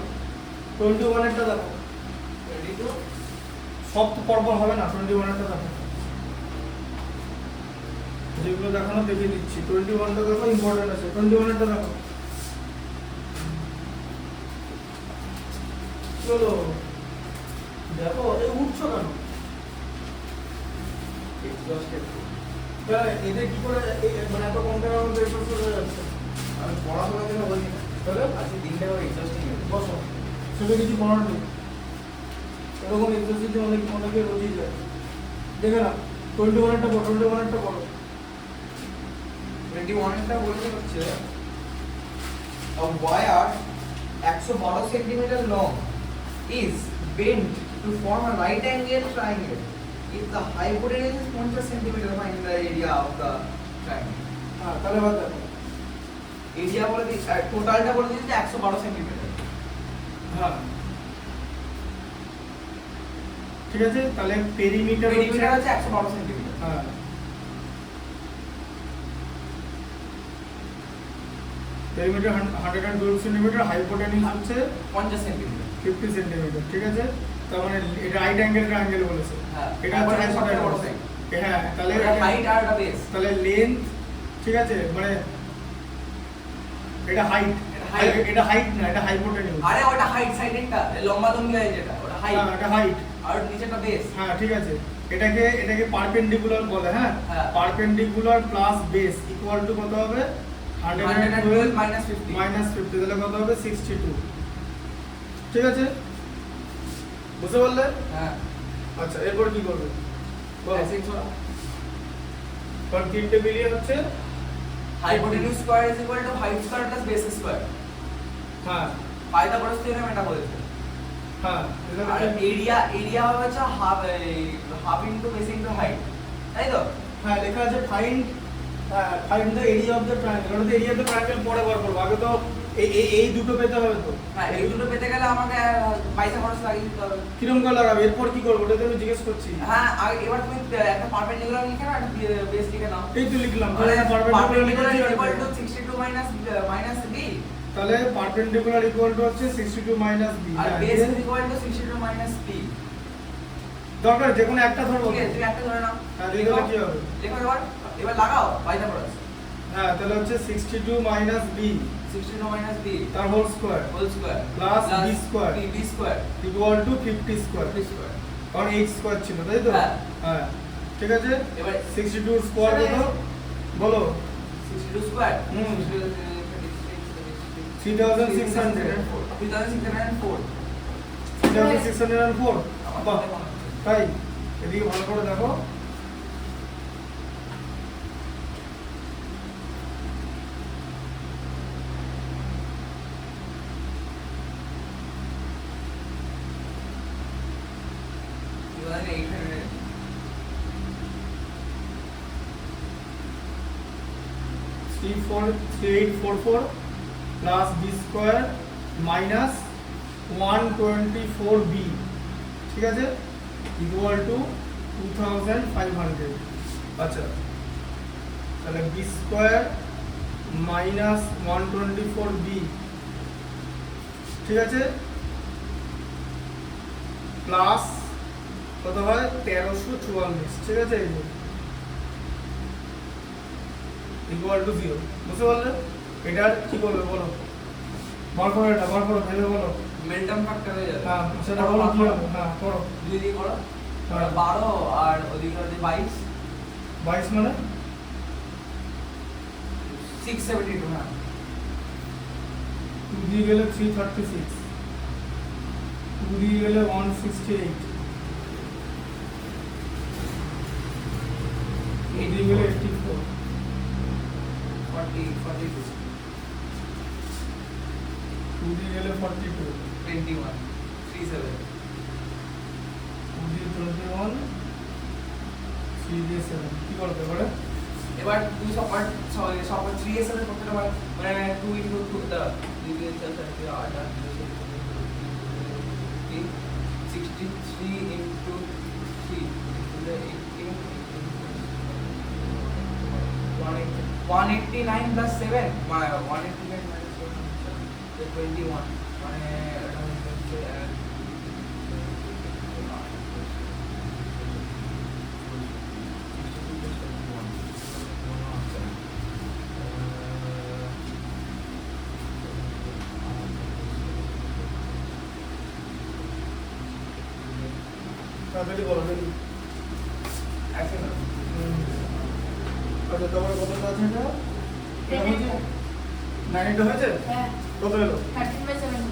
A: 21 এরটা দেখো।
C: রেডি টু
A: সব তো পরপর হবে না, 21 এরটা দেখো, যেগুলো দেখানো দেখিয়ে দিচ্ছি। 21টা দেখো, ইম্পর্টেন্ট আছে। 21 এরটা দেখো, চলো দেখো। এই উঠছো কেন?
C: এক্সস্টেড।
A: এদের কি করে মানে এত কম টাকার মধ্যে এক্সপ্রেস হয়ে যাচ্ছে?
C: আমি পড়াশোনার জন্য বলছি না,
A: তাহলে
C: আজকে দিনটা আমার এক্সস্টিং হয়ে
A: বসো, সেটা কিছু করার নেই। এরকম এক্সারসাইজ অনেকে রোজই যায়, দেখে না। 21 এরটা বলো, 21 এরটা বলো।
C: 21টা বলতে হচ্ছে a wire 112 centimeter long is bent to form a right angle triangle if the hypotenuse is 50 centimeter find the area of the triangle.
A: হ্যাঁ তাহলে বাদ দেখো।
C: এরিয়া বলে দিই, টোটালটা বলে দিচ্ছি 112 সেন্টিমিটার।
A: হ্যাঁ ঠিক আছে, তাহলে পেরিমিটার
C: পেরিমিটার হচ্ছে 112 সেন্টিমিটার।
A: হ্যাঁ পেরিমিটার 112 সেন্টিমিটার, হাইপোটেনিউস হচ্ছে
C: 50 সেন্টিমিটার।
A: 50 সেন্টিমিটার, ঠিক আছে? তার মানে এটা রাইট অ্যাঙ্গেল ট্রায়াঙ্গেল বলেছে,
C: হ্যাঁ,
A: এটা আবার
C: সবচেয়ে বড়
A: হাইপোটেনিউস।
C: সাইড।
A: হ্যাঁ তাহলে
C: এটা হাইট আর এটা বেস।
A: তাহলে লেন্থ, ঠিক আছে? মানে এটা হাইট,
C: height।
A: এটা হাইট না, এটা হাইপোটেনিউস।
C: আরে ওটা হাইট সাইডেরটা, লম্বা লম্বি হয় যেটা, ওটা হাইট।
A: হ্যাঁ এটা হাইট,
C: আর নিচেটা বেস।
A: হ্যাঁ ঠিক আছে। এটাকে পারপেন্ডিকুলার বলে, হ্যাঁ?
C: হ্যাঁ।
A: Perpendicular plus base equal to কত হবে?
C: 112 minus 50
A: মাইনাস 50 তাহলে কত হবে 62। ঠিক আছে, বুঝতে পারলে?
C: হ্যাঁ
A: আচ্ছা এরপর কি করবে বলো?
C: ऐसे ही छोड़ा
A: কারণ তিনটে মিলিয়ে হচ্ছে
C: hypotenuse square is equal to height square plus base square
A: হ্যাঁ
C: পাইথাগোরাস থিওরেম এটা বলেছে
A: হ্যাঁ
C: আর এরিয়া হবে হচ্ছে half into base into height তাই তো
A: হ্যাঁ লেখা আছে find the area of the triangle. ওটা তো এরিয়া অফ দ্য ট্রায়াঙ্গেল পরে বার করবো, আগে তো এই দুটো পেতে হবে তো।
C: হ্যাঁ এই দুটো পেতে গেলে আমাকে পাইথাগোরাস লাগিয়ে দিতে হবে
A: কিরকম করে লাগাবে এরপর কি করবো ওটা তো আমি জিজ্ঞেস করছি।
C: হ্যাঁ এবার তুমি একটা পারপেন্ডিকুলার লিখে নাও একটা বেস লিখে নাও
A: এই তো লিখলাম,
C: তাহলে
A: তাহলে
C: perpendicular
A: perpendicular
C: equal to 62 minus b
A: তাহলে পারপেন্ডিকুলার ইকুয়াল টু হচ্ছে 62 মাইনাস b
C: আর base is equal to 62 minus b
A: দরকার যে কোনো একটা ধরবো।
C: ঠিক আছে তুমি একটা ধরে নাও
A: হ্যাঁ লিখলে কি হবে?
C: লেখো এবার লাগাও পাইথাগোরাস
A: হ্যাঁ তাহলে হচ্ছে 62 মাইনাস b
C: 62 মাইনাস b
A: তার whole square
C: whole square
A: plus b square
C: b square
A: equal to 50 square,
C: square
A: কারণ h স্কয়ার ছিল তাই তো?
C: হ্যাঁ।
A: হ্যাঁ ঠিক আছে।
C: এবার
A: 62 স্কয়ার কত বলো?
C: 62 স্কয়ার
A: হুম।
C: 3604
A: 3604 বাহ তাই এদিকে ভালো করে দেখো। Three 3844 plus B square minus 124 B, ঠিক আছে, ইকুয়াল টু 2500। আচ্ছা তাহলে বি স্কোয়ার মাইনাস 124 বি, ঠিক আছে, প্লাস কত হয় 1344, ঠিক আছে, ইকুয়াল টু 0। বুঝতে পারলে? এটার কি করবে বলো? বার করো, এটা বার করো, ভেবে বলো।
C: মিল্টন ফ্যাক্টর হয়ে যাবে
A: হ্যাঁ সেটা বলো কি হবে? হ্যাঁ করো।
C: দুই দিয়ে করো
A: হ্যাঁ।
C: 12 আর ওদিকে হচ্ছে 22
A: 22 মানে
C: 672 হ্যাঁ
A: 2 দিয়ে গেলে 336, 2 দিয়ে গেলে 168, 2 দিয়ে গেলে 84,
C: 42
A: 2 দিয়ে গেলে 42,
C: 21 37
A: 2 দিয়ে 21, 3 দিয়ে 7, কি করতে পারে?
C: এবার তুই সব 3 এর সাথে করতে পার মানে 2 ইনটু 2 দা 2 দিয়ে 4 8 8 63 ইনটু 3 189 plus 7 মানে 189 minus 7 21 মানে এটা হচ্ছে
A: তাড়াতাড়ি বলো দেখি।
C: আচ্ছা
A: আচ্ছা তোমার কত আছে এটা? এটা হচ্ছে 9 হয়েছে?
B: হ্যাঁ
A: কত এলো?
B: 13/7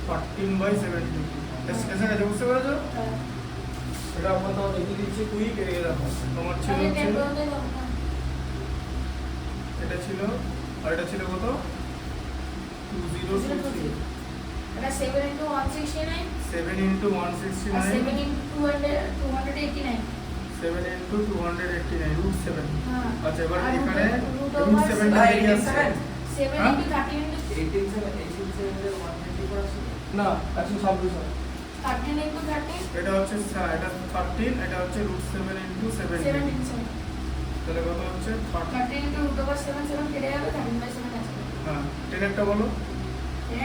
A: 13/70। এসে গেছে, বুঝতে পেরেছো?
B: হ্যাঁ
A: এটা আমরা তো দেখিয়ে দিচ্ছি কুইক এর দেখো। তোমার ছিল
B: তাহলে
A: হচ্ছে
B: 10 পর্যন্ত যাবো না
A: এটা ছিল আর এটা ছিল কত? 2023।
B: এটা 7 into 169
A: 7 into
B: আর
A: 169,
B: 7 into 289
A: 7 into 289 root 7।
B: হ্যাঁ
A: আচ্ছা এবার
B: আর
A: এখানে
B: root
A: root
B: over
A: 7 টা বেরিয়ে আসছে।
B: 7
A: হ্যাঁ?
B: into 13 into
C: 18 এর 124 আছে
A: না 126 হয়।
B: 13 into 13
A: এটা হচ্ছে এটা 13, এটা হচ্ছে root 7 into
B: 7
A: 7।
B: into 7
A: তাহলে কত হচ্ছে
B: 13 into root over 7 7 কেটে যাবে 13/7 আসবে
A: হ্যাঁ 10 একটা বলো।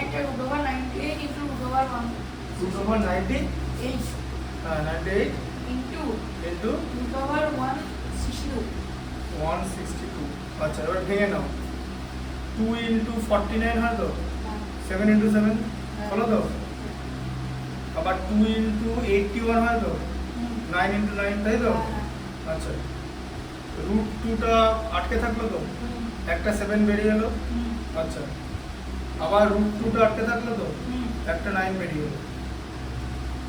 B: এটা root over 98 into root over 1
A: root over 90,
B: 8
A: হ্যাঁ 98
B: into
A: into
B: root over 162
A: 162। আচ্ছা এবার ভেঙে নাও। 2 into 49 হয় তো? 7 into 7 হলো তো? আবার 2 into 81 হয় তো? 9 into 9 তাই তো? আচ্ছা রুট 2টা আটকে থাকলো তো? একটা 7 বেরিয়ে এলো।
B: হুম,
A: আচ্ছা, আবার √2 টা আটকে থাকলো তো,
B: হুম,
A: একটা 9 বেরিয়ে এলো।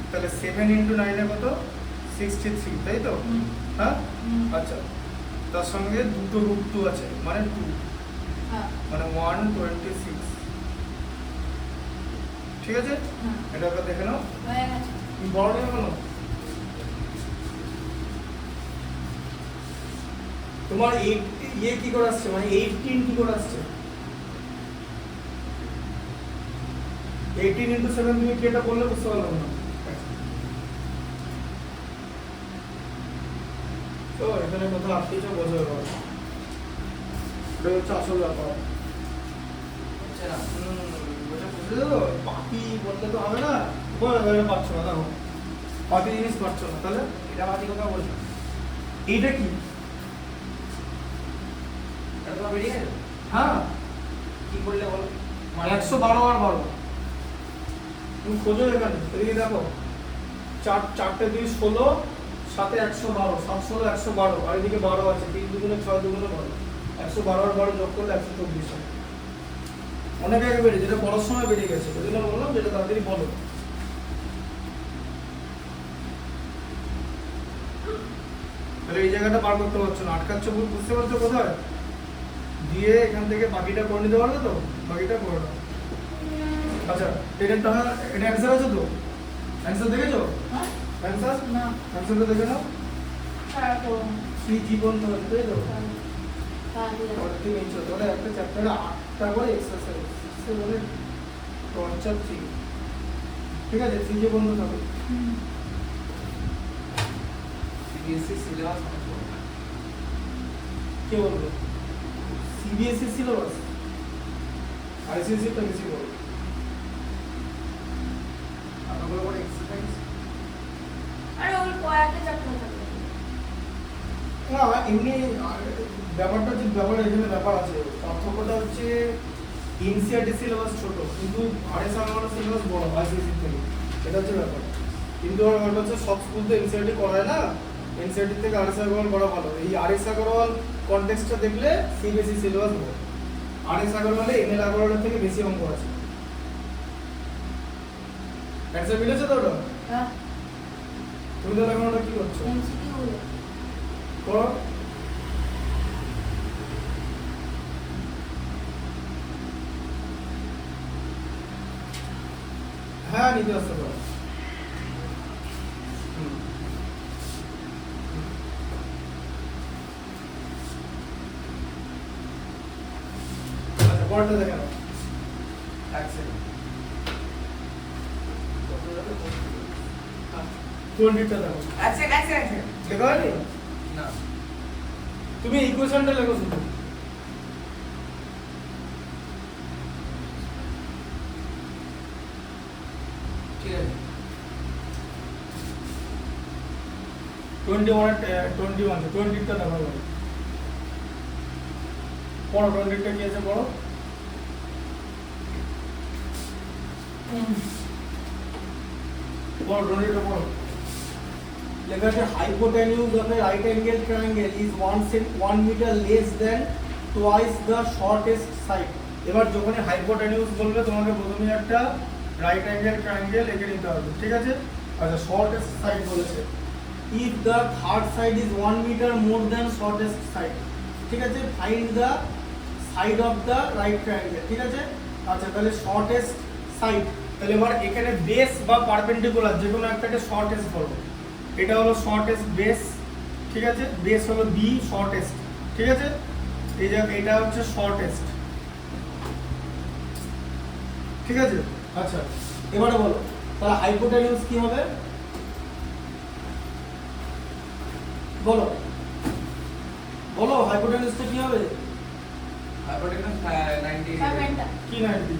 A: তাহলে 7 × 9 এ কত? 63, তাই তো?
B: হুম,
A: হ্যাঁ,
B: হুম,
A: আচ্ছা, তার সঙ্গে দুটো √2 আছে, মানে 2,
B: হ্যাঁ,
A: মানে 126। ঠিক আছে,
B: হ্যাঁ,
A: এটা একবার দেখে নাও।
B: হয়ে গেছে।
A: তুমি বড় নেই কেন? তোমার 8 ইয়ে কি করে আসছে, মানে 18 কি করে আসছে? 18 × 7 তুমি কি এটা বললে বুঝতে পারলাম না। তো এখানে কোথাও আটকেছ, বোঝা গেল। এটা হচ্ছে আসল ব্যাপার।
C: হচ্ছে না।
A: বুঝলে তো, বাকি বললে তো হবে না। এটা পাচ্ছ না, দেখো বাকি জিনিস পাচ্ছ না, তাহলে
C: এটা বাকি কথা বলছো,
A: এইটা কি?
C: এটা তোমার বেরিয়ে গেছে,
A: হ্যাঁ,
C: কি করলে বলো?
A: 112 আর 12। তুমি খোঁজো এখানে, এদিকে দেখো, 4 2 16, সাথে 112, 7 16 112, আর এদিকে 12 আছে, 3 2 6 2 12, 112 আর 12 যোগ করলে 124 হয়। অনেক আগে বেরিয়ে, যেটা বড় সময় বেরিয়ে গেছে, ওই জন্য বললাম যেটা তাড়াতাড়ি বলো। তাহলে এই জায়গাটা বার করতে পারছো না, আটকাচ্ছ, বুঝতে পারছো কোথায়? দিয়ে এখান থেকে বাকিটা করে নিতে পারবে তো, বাকিটা করে নাও। আচ্ছা, এটা অ্যান্সার আছে তো? অ্যান্সার দেখেছো?
B: হ্যাঁ?
A: অ্যান্সার,
B: না,
A: অ্যান্সারটা দেখে নাও।
B: তারা করবো না।
A: শ্রী জীবন তো তাই তো?
B: তাহলে
A: পরবর্তী নিচ্ছ, তাহলে একটা চ্যাপ্টারে 8টা করে এক্সারসাইজ, সে বলে টর্চার 3। ঠিক আছে, শ্রী জীবন তো থাকবে।
B: হুম,
C: সিবিএসসি সিলেবাস অনেক বড়।
A: কে বলবে? সিবিএসসি সিলেবাস, আইসিএসসি তো বেশি বড়।
C: আপনাগুলো করে এক্সারসাইজ
B: আরে ওর কয়েকটা চ্যাপ্টার থাকবে।
A: না, এমনি ব্যাপারটা হচ্ছে, এখানে ব্যাপার আছে, পার্থক্যটা হচ্ছে এনসিআরটি সিলেবাস ছোট, কিন্তু আরএস আগরওয়ালের সিলেবাস বড় আইসিএসসি থেকে, এটা হচ্ছে ব্যাপার। কিন্তু ব্যাপারটা হচ্ছে সব স্কুল তো এনসিআরটি করায় না, এনসিআরটি থেকে আরএস আগরওয়াল করা ভালো। এই আরএস আগরওয়াল কনটেক্সটটা দেখলে সিবিএসসি সিলেবাস বড়। আরএস আগরওয়ালে এমএল আগরওয়ালের থেকে বেশি অঙ্ক আছে। অ্যান্সার মিলেছে তো ওটা?
B: হ্যাঁ,
A: তুমি তো এখন ওটা কি করছো?
B: এমসিকিউ হলো।
A: করো। হ্যাঁ, নিতে আসতে পারো। আচ্ছা, পরেরটা দেখে নাও।
C: এক সেকেন্ড।
A: 20টা দেখো।
C: এক সেকেন্ড।
A: লেখা হয়নি?
C: না,
A: তুমি ইকুয়েশনটা লেখো শুধু।
C: ঠিক আছে।
A: 20টা দেখো এবার। পড়ো, 20টা কি আছে পড়ো। পড়ো, 20টা পড়ো। লেখা আছে hypotenuse of a right angle triangle is 1 meter less than twice the shortest side। এবার যখন হাইপোটেনিউস বলবে তোমাকে প্রথমে একটা রাইট অ্যাঙ্গেল ট্রায়াঙ্গেল এঁকে নিতে হবে, ঠিক আছে? আচ্ছা, শর্টেস্ট সাইড বলেছে, if the third side is 1 meter more than shortest side, ঠিক আছে? find the side of the right triangle, ঠিক আছে? আচ্ছা, তাহলে শর্টেস্ট সাইড, তাহলে এবার এখানে বেস বা পারপেন্ডিকুলার যে কোনো একটাকে শর্টেস্ট বলবো। এটা হলো শর্টেস্ট বেস, ঠিক আছে? বেস হলো বি, শর্টেস্ট, ঠিক আছে? এই যে এটা হচ্ছে শর্টেস্ট, ঠিক আছে? আচ্ছা, এবারে বলো তাহলে হাইপোটেনিউস কি হবে? বলো বলো, হাইপোটেনিউসটা কি হবে?
C: হাইপোটেনিউস 90
B: সেভেনটা।
A: কি 90?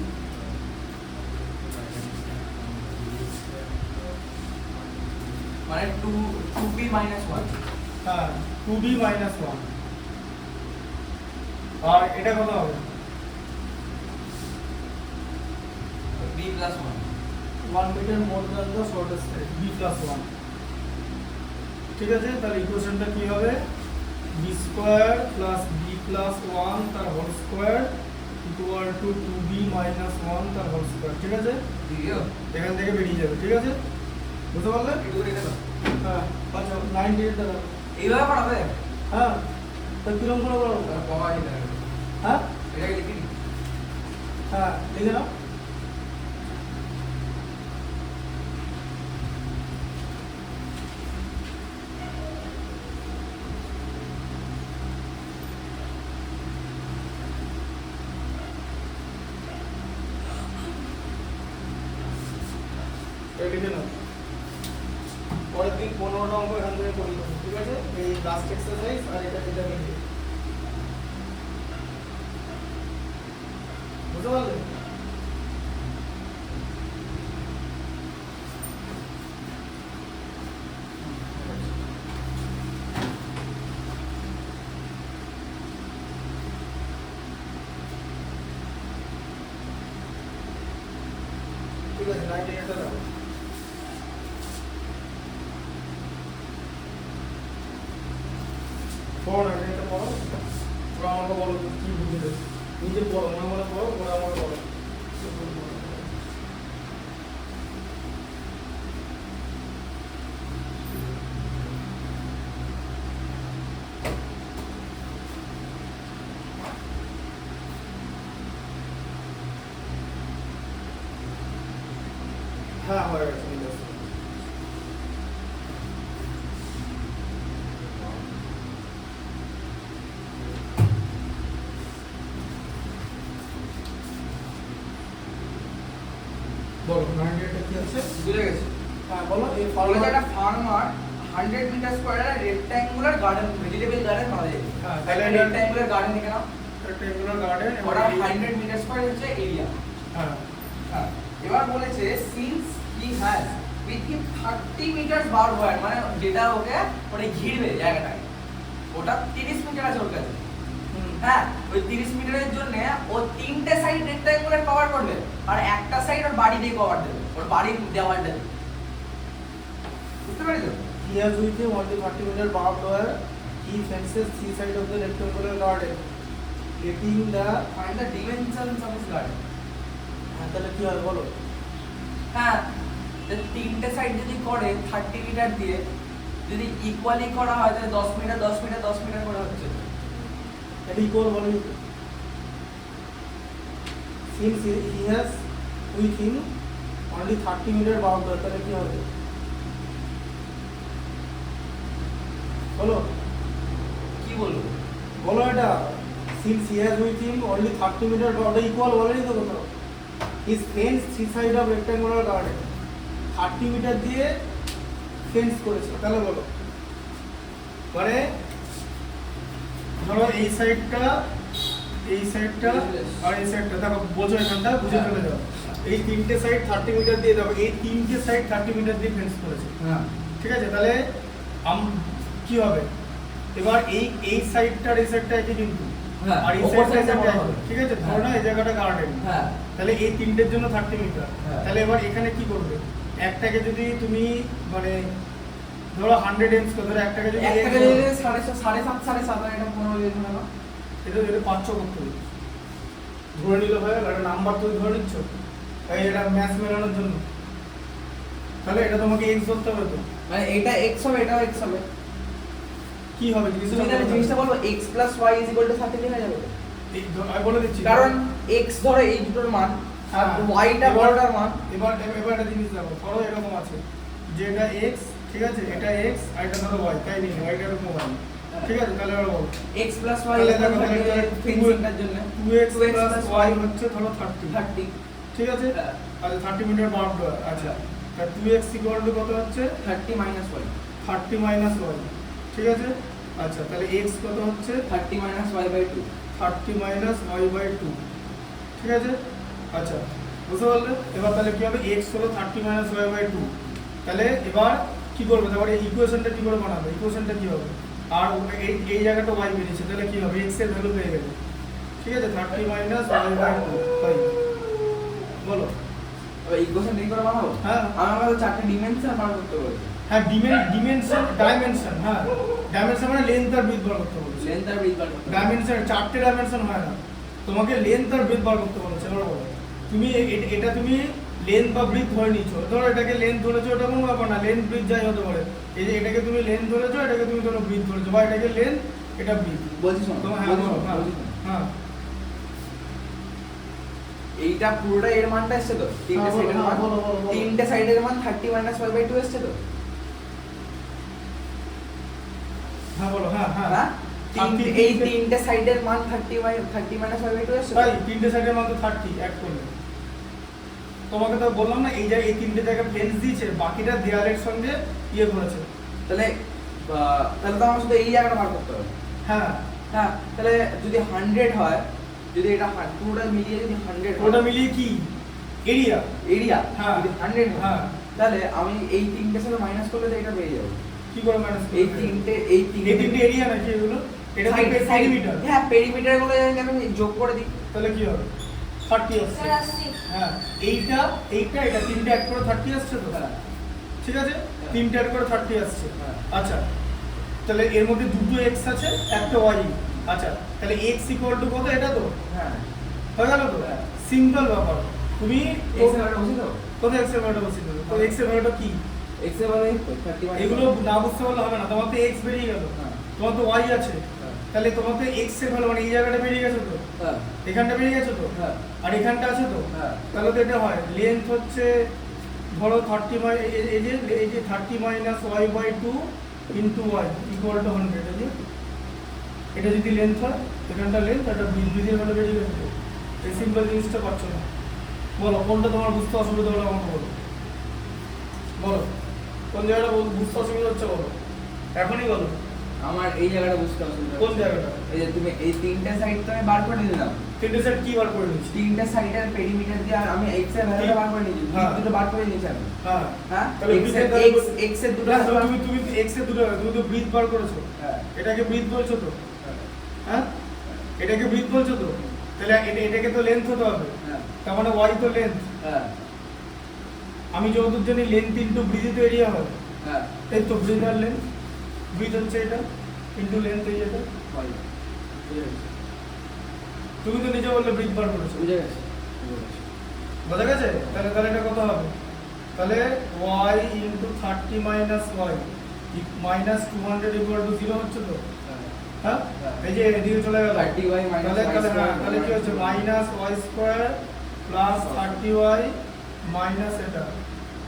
C: মানে 2b - 1।
A: হ্যাঁ, 2b - 1। আর এটা কত হবে?
C: b + 1।
A: 1 meter more than the shortest side, b + 1, ঠিক আছে? তাহলে ইকুয়েশনটা কি হবে? b² + b প্লাস ওয়ান তার whole square equal to 2b minus one তার হোল স্কোয়ার, ঠিক আছে? এখান থেকে বেরিয়ে যাবে, ঠিক আছে? বুঝতে পারলে? হ্যাঁ, আচ্ছা 98 দাঁড়া।
C: এইভাবে পড়াবে?
A: হ্যাঁ, তো কিরম করে বলো? হ্যাঁ
C: এটাকে লিখি নি?
A: হ্যাঁ, লিখে নাও। লিখে নাও। পরের দিন 15টা অঙ্ক এখান থেকে করি, ঠিক আছে? এই লাস্ট এক্সারসাইজ আর এটা মিলিয়ে, বুঝতে পারলে? ঠিক আছে, 98টা দাও। পড়ো না, এটা পড়ো। ওরা আমাকে বলো কি বুঝলে, নিজে পড়ো, মনে মনে পড়ো, ওরা আমাকে বলো। হ্যাঁ, হয়ে গেছে, ঠিক আছে। বলো 98টা কি আছে?
C: বুঝে গেছি।
A: হ্যাঁ বলো। এই
C: বলে যে
A: ফর্মুলা
C: একটা farmer 100 meter square rectangular garden, vegetable garden বানাবে।
A: হ্যাঁ,
C: তাহলে
A: তাহলে
C: রেক্ট্যাঙ্গুলার গার্ডেন লিখে নাও।
A: রেক্ট্যাঙ্গুলার গার্ডেন
C: ওটা 100 মিটার স্কয়ার হচ্ছে এরিয়া।
A: হ্যাঁ
C: হ্যাঁ, এবার বলেছে since he has within 30 meter bound wire, মানে যেটা ওকে মানে ঘিরবে জায়গাটাকে, ওটা 30 মিটার আছে ওর কাছে। হ্যাঁ, ওই 30 মিটারের জন্য ও তিনটে সাইড রেক্ট্যাঙ্গুলার কভার করবে আর একটা সাইড ওর বাড়ি দিয়ে কভার দেবে, ওর বাড়ির দেওয়ালটা দিয়ে। বুঝতে পেরেছো?
A: he has with him only 30 meter barbed wire. He fences three sides of the rectangular garden, letting the
C: Find the dimensions of his garden.
A: হ্যাঁ, তাহলে কি হবে বলো?
C: হ্যাঁ, তো তিনটে সাইড যদি করে 30 মিটার দিয়ে, যদি ইকুয়ালি করা হয় তাহলে 10 মিটার 10 মিটার 10 মিটার করে হচ্ছে।
A: এটা ইকুয়াল বলো। Since he has with him only 30 meter barbed wire, তাহলে কি হবে বলো?
C: কি বলবো?
A: বলো এটা। Since he has with him only 30 meter barbed wire, equal বলেনি তো কোথাও? His fence three side of rectangular garden, 30 metre দিয়ে ফেন্স করেছে, তাহলে বলো। মানে ধরো এই সাইডটা আর এই সাইডটা, দেখো বোঝো, এখানটা বুঝে চলে যাও। এই তিনটে সাইড 30 মিটার দিয়ে, দেখো এই তিনটে সাইড 30 মিটার দিয়ে ফেন্স করেছে,
C: হ্যাঁ,
A: ঠিক আছে? তাহলে কি হবে এবার? এই সাইডটার এই সাইডটা একই কিন্তু,
C: হ্যাঁ,
A: আর এই
C: ওপর
A: সাইডটা
C: সাইডটা বড় হবে।
A: ঠিক আছে? ধরো না এই জায়গাটা গার্ডেন,
C: হ্যাঁ,
A: তাহলে এই তিনটের জন্য 30 মিটার।
C: হ্যাঁ।
A: তাহলে এবার এখানে কি করবে? একটাকে যদি তুমি মানে ধরো 100 এমস করে ধরো, একটাকে যদি
C: একটা
A: X
C: গেলে
A: ধরো,
C: 7.5 7.5 এটা 15 দিয়ে ধরে নাও।
A: এটা 500 করতে হবে, ধরে নিলে হয় একটা নাম্বার তুমি ধরে নিচ্ছ, তাই এটা ম্যাথ মেলানোর জন্য। তাহলে এটা তোমাকে x ধরতে হবে তো,
C: মানে এটা x হবে, এটাও x হবে।
A: কি হবে
C: তুমি তাহলে জিনিসটা বলবো x + y = 30 হয়ে যাবে।
A: আমি বলে দিচ্ছি,
C: কারণ x ধরো এই দুটোর মান আর
A: হ্যাঁ,
C: y টা
A: এবার-
C: বড়টার মান।
A: এবার একটা জিনিস দেখো, ধরো এরকম আছে যে এটা x, ঠিক আছে? এটা x আর এটা ধরো y, তাই নিন y টা এরকম y, ঠিক আছে? তাহলে এবার বলো
C: x + y
A: তাহলে দেখো, তাহলে
C: ফেন্সিংটার জন্য
A: 2x
C: 2x
A: plus
C: +
A: y হচ্ছে ধরো 30,
C: 30।
A: ঠিক আছে?
C: হ্যাঁ।
A: আচ্ছা 30 মিটার বাউন্ড ওয়্যার, আচ্ছা তা 2x = কত হচ্ছে?
C: 30 - y
A: 30 মাইনাস y, ঠিক আছে? আচ্ছা তাহলে x কত হচ্ছে?
C: 30 - y/2।
A: 30 মাইনাস y/2, ঠিক আছে? আচ্ছা বুঝতে পারলে? এবার তাহলে কি হবে? x হলো 30 মাইনাস y/2, তাহলে এবার কি করবে? তারপরে এই ইকুয়েশনটা কি করে বানাবে? ইকুয়েশনটা কি হবে? আর এই জায়গাটা y বেরিয়েছে, তাহলে কি হবে? x এর ভ্যালু পেয়ে গেলে, ঠিক আছে? 30 মাইনাস y/2 তাই বলো।
C: এবার ইকুয়েশন রেডি করে বানাবো।
A: হ্যাঁ
C: আমার কাছে চারটি ডিমেনশন বার করতে বলেছে।
A: হ্যাঁ ডাইমেনশন, হ্যাঁ ডাইমেনশন মানে লেন্থ আর ব্রিথ বার করতে বলছে।
C: লেন্থ আর ব্রিথ বার করতে হবে।
A: ডাইমেনশন 4টে ডাইমেনশন হয় না, তোমাকে লেন্থ আর ব্রিথ বার করতে বলছে। এবার বলো তুমি এটা তুমি লেন্থ বা ব্রিথ ধরে নিচ্ছ, ধরো এটাকে লেন্থ ধরেছো, ওটা কোনো ব্যাপার না, লেন্থ ব্রিথ যাই হতে পারে। এই যে এটাকে তুমি লেন্থ ধরেছো, এটাকে তুমি ধরো ব্রিথ ধরেছো, বা এটাকে লেন্থ এটা ব্রিথ
C: বলছি শোনো,
A: হ্যাঁ
C: বলছি
A: বলো,
C: শোনো,
A: হ্যাঁ
C: বলছি শোনো।
A: হ্যাঁ
C: এইটা পুরোটা এর মানটা এসছে তো, তিনটে
A: হ্যাঁ, বলো,
C: সাইডের
A: হ্যাঁ,
C: মান,
A: বলো, বলো, বলো।
C: তিনটে সাইডের মান 30 - 5/2 এসছে তো।
A: হ্যাঁ বলো, হ্যাঁ হ্যাঁ
C: হ্যাঁ
A: তিনটে-
C: এই তিনটে সাইডের মান 30 - 5/2 এসছে তো?
A: তাই তিনটে সাইডের মধ্যে 30 অ্যাড করলে। তোমাকে তো বললাম না এই জায়গায় এই তিনটে জায়গায় প্লেন্স দিয়েছে, বাকিটা দেয়ালের সঙ্গে ইয়ে করেছে।
C: তাহলে তাহলে তো আমার শুধু এই জায়গাটা বার করতে হবে।
A: হ্যাঁ
C: হ্যাঁ তাহলে যদি 100 হয়, যদি এটা পুরোটা মিলিয়ে যদি 100
A: ওটা মিলিয়ে কি এরিয়া?
C: এরিয়া
A: হ্যাঁ।
C: যদি 100 হয়,
A: হ্যাঁ
C: তাহলে আমি এই তিনটে সাথে মাইনাস করলে তো এটা পেয়ে যাবো।
A: কি করে মাইনাস
C: এই তিনটে
A: এরিয়া নাকি এগুলো? এটা তো
C: Side-
A: পেরিমিটার।
C: হ্যাঁ পেরিমিটার গুলো আমি যোগ করে দিই।
A: তাহলে কি হবে? 30 আসছে।
B: স্যার আসছি।
A: হ্যাঁ এইটা এটা তিনটে অ্যাড করে 30 আসছে তো।
C: হ্যাঁ।
A: ঠিক আছে, তিনটে অ্যাড করে 30 আসছে।
C: হ্যাঁ।
A: আচ্ছা তাহলে এর মধ্যে দুটো x আছে, একটা y। আচ্ছা তাহলে x ইকুয়াল টু কত? এটা তো
C: হ্যাঁ
A: হয়ে গেল তো।
C: হ্যাঁ।
A: সিম্পল ব্যাপার। তুমি
C: x এর ভ্যালুটা বুঝি তো?
A: কত x এর ভ্যালুটা বসিয়ে দেবে? তো x এর ভ্যালুটা কি?
C: x এর ভ্যালু 30 -
A: এগুলো না বুঝতে পারলে হবে না, তোমার তো x বেরিয়ে গেল,
C: হ্যাঁ।
A: তোমার তো y আছে,
C: হ্যাঁ।
A: তাহলে তোমার তো x এর ভ্যালু মানে এই জায়গাটা বেরিয়ে গেছে তো,
C: হ্যাঁ
A: এখানটা বেরিয়ে গেছে তো,
C: হ্যাঁ
A: আর এখানটা আছে তো।
C: হ্যাঁ।
A: তাহলে তো এটা হয় লেন্থ হচ্ছে ধরো 30 এই যে 30 minus y/2 into y equal to 100। এই যে এটা যদি লেন্থ হয়, এখানটা লেন্থ, এটা বিন্দুদের ভ্যালু বেরিয়ে গেছে তো। এই সিম্পল জিনিসটা পাচ্ছ না। বলো কোনটা তোমার বুঝতে অসুবিধা হলো আমাকে বলো, বলো কোন জায়গাটা বুঝতে অসুবিধা হচ্ছে বলো, এখনই বলো।
C: আমার এই জায়গাটা বুঝতে অসুবিধা
A: কোন
C: হচ্ছে।
A: জায়গাটা?
C: এই যে তুমি এই তিনটে সাইড তো আমি বার করে দিলাম,
A: তিনটে সেট কি বার করে নিচ্ছি?
C: তিনটে সাইডের পেরিমিটার দিয়ে আর আমি x এর ভ্যালুটা বার করে নিয়েছি,
A: হ্যাঁ।
C: দুটো বার করে নিয়েছি আমি।
A: হ্যাঁ
C: হ্যাঁ
A: তাহলে
C: x এর x এর দুটো
A: না,
C: বার-
A: তুমি x এর দুটো, তুমি তো ব্রিথ বার করেছো,
C: হ্যাঁ
A: এটাকে ব্রিথ বলছো তো,
C: হ্যাঁ
A: হ্যাঁ এটাকে ব্রিথ বলছো তো, তাহলে এটাকে তো লেন্থ হতে হবে,
C: হ্যাঁ
A: তার মানে y তো লেন্থ।
C: হ্যাঁ
A: আমি যতদূর জানি লেন্থ ইনটু ব্রিথ তো এরিয়া হবে,
C: হ্যাঁ
A: এই তো ব্রিথ আর লেন্থ, ব্রিথ হচ্ছে এটা ইনটু লেন্থ এই এটা।
C: হয়। বুঝে গেছি,
A: তুমি তো নিজে বললে ব্রিথ বার করেছো,
C: বুঝে গেছি, বুঝে গেছি।
A: বোঝা গেছে? তাহলে এটা কত হবে? তাহলে y into 30 minus y minus 200 equal to 0 হচ্ছে তো,
C: হ্যাঁ
A: হ্যাঁ
C: হ্যাঁ।
A: এই যে এদিকে চলে গেল,
C: 30y minus
A: তাহলে
C: y
A: তাহলে হ্যাঁ
C: square
A: তাহলে কি হচ্ছে minus y square plus 30y minus এটা,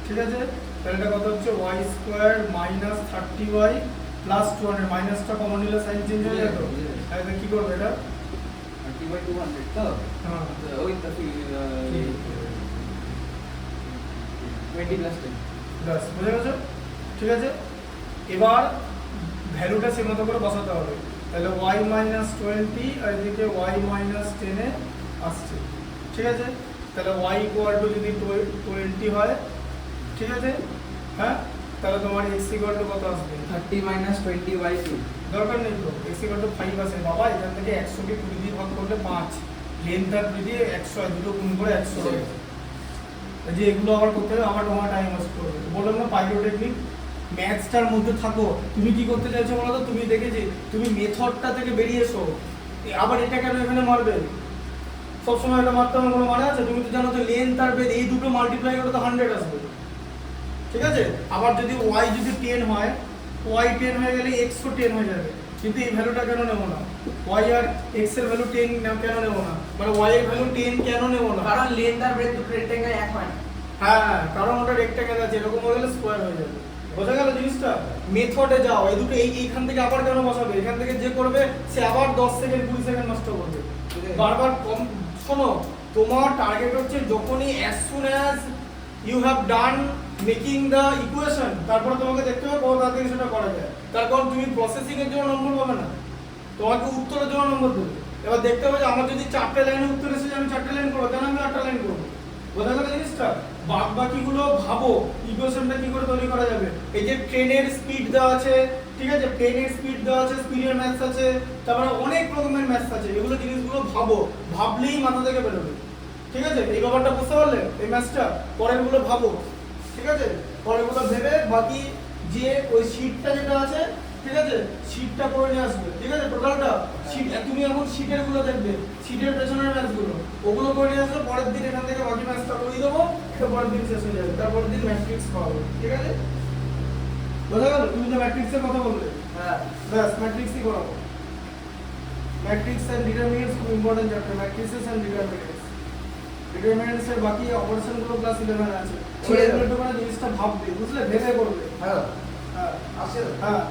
A: ঠিক আছে? তাহলে এটা কত হচ্ছে y square minus 30y plus 200, মাইনাসটা কমন নিলে সাইন চেঞ্জ হয়ে যেত।
C: বুঝে গেছি।
A: তাহলে কি করবে এটা?
C: 30/200 তো
A: হ্যাঁ
C: ওই তো 20 + 10।
A: ব্যাস বুঝে গেছো? ঠিক আছে, এবার ভ্যালুটা সে মতো করে বসাতে হবে। তাহলে y মাইনাস 20 আর এদিকে y মাইনাস 10 এ আসছে, ঠিক আছে? তাহলে y ইকুয়াল টু যদি 20 হয়, ঠিক আছে, হ্যাঁ তাহলে তোমার x ইকুয়াল টু কত আসবে?
C: 30 - 20/2।
A: দরকার নেই তো, x ইকুয়াল টু 5 আসে বাবা। এখান থেকে 100 কে 20 দিয়ে ভাগ করলে 5, লেন্থ আর দিয়ে 100 হয়, দুটো গুণ করে 100 হবে। এই যে এগুলো আবার করতে হবে, আবার তোমার টাইম ওয়েস্ট করবে। বললাম না পাইরোটেকনিক, ম্যাথসটার মধ্যে থাকো। তুমি কি করতে চাইছো বলো তো? তুমি দেখেছি তুমি মেথডটা থেকে বেরিয়ে এসো, আবার এটা কেন এখানে মারবে? সবসময় এটা মারতে আমার কোনো মানে আছে? তুমি তো জানো যে লেন্থ আর বেদ এই দুটো মাল্টিপ্লাই করে তো 100 আসবে, ঠিক আছে? আবার যদি y যদি 10 হয়, y 10 হয়ে গেলে x ও 10 হয়ে যাবে, কিন্তু এই ভ্যালুটা কেন নেব না? y আর x এর ভ্যালু 10 কেন নেব না? মানে y এর ভ্যালু 10 কেন নেব না?
C: কারণ লেন্থ আর ব্রেডথ দুটো রেক্ট্যাঙ্গেল এক হয় না।
A: হ্যাঁ কারণ ওটা রেক্ট্যাঙ্গেল আছে, এরকম হয়ে গেলে স্কোয়ার হয়ে যাবে। বোঝা গেল জিনিসটা? মেথডে যাও, এই দুটো এইখান থেকে আবার কেন বসাবে? এখান থেকে যে করবে সে আবার 10 সেকেন্ড 20 সেকেন্ড নষ্ট করবে বারবার। কম শোনো, তোমার টার্গেট হচ্ছে যখনই as soon as you have done making the equation, তারপরে তোমাকে দেখতে হবে কত তাড়াতাড়ি সেটা করা যায়। তার কারণ তুমি প্রসেসিং এর জন্য নম্বর পাবে না, তোমাকে উত্তরের জন্য নম্বর দেবে। এবার দেখতে হবে যে আমার যদি 4টে লাইনে উত্তর এসে আমি 4টে লাইন করবো, কেন আমি 8টা লাইন করবো? বোঝা গেল জিনিসটা? বাদ বাকিগুলো ভাবো ইকুয়েশনটা কি করে তৈরি করা যাবে। এই যে ট্রেনের স্পিড দেওয়া আছে, ঠিক আছে, ট্রেনের স্পিড দেওয়া আছে, স্পিডের ম্যাথস আছে, তারপরে অনেক রকমের ম্যাথস আছে। এগুলো জিনিসগুলো ভাবো, ভাবলেই মাথা থেকে বেরোবে, ঠিক আছে? এই ব্যাপারটা বুঝতে পারলে এই ম্যাথসটা? পরেরগুলো ভাবো, ঠিক আছে? পরেরগুলো ভেবে বাকি যে ওই শীটটা যেটা আছে, ঠিক আছে, শীটটা করে নিয়ে আসবে, ঠিক আছে, টোটালটা শীট। তুমি এখন শীটের গুলো দেখবে, শীটের পেছনের ম্যাথগুলো ওগুলো করে নিয়ে আসবে। পরের দিন এখান থেকে বাকি ম্যাথটা করে দেবো, এটা পরের দিন শেষ হয়ে যাবে, তারপরের দিন ম্যাট্রিক্স পাবো, ঠিক আছে? বোঝা গেল? তুমি তো ম্যাট্রিক্সের কথা বললে,
C: হ্যাঁ
A: ব্যাস ম্যাট্রিক্সই করাবো। ম্যাট্রিক্স এন্ড ডিটারমিনেন্টস খুব important chapter, matrices and determinants. Determinants এর বাকি অপারেশন গুলো ক্লাস 11 আছে,
C: ঠিক আছে।
A: ওই জিনিসটা ভাববে, বুঝলে, ভেবে করবে।
C: হ্যাঁ
A: হ্যাঁ
C: আসছে
A: হ্যাঁ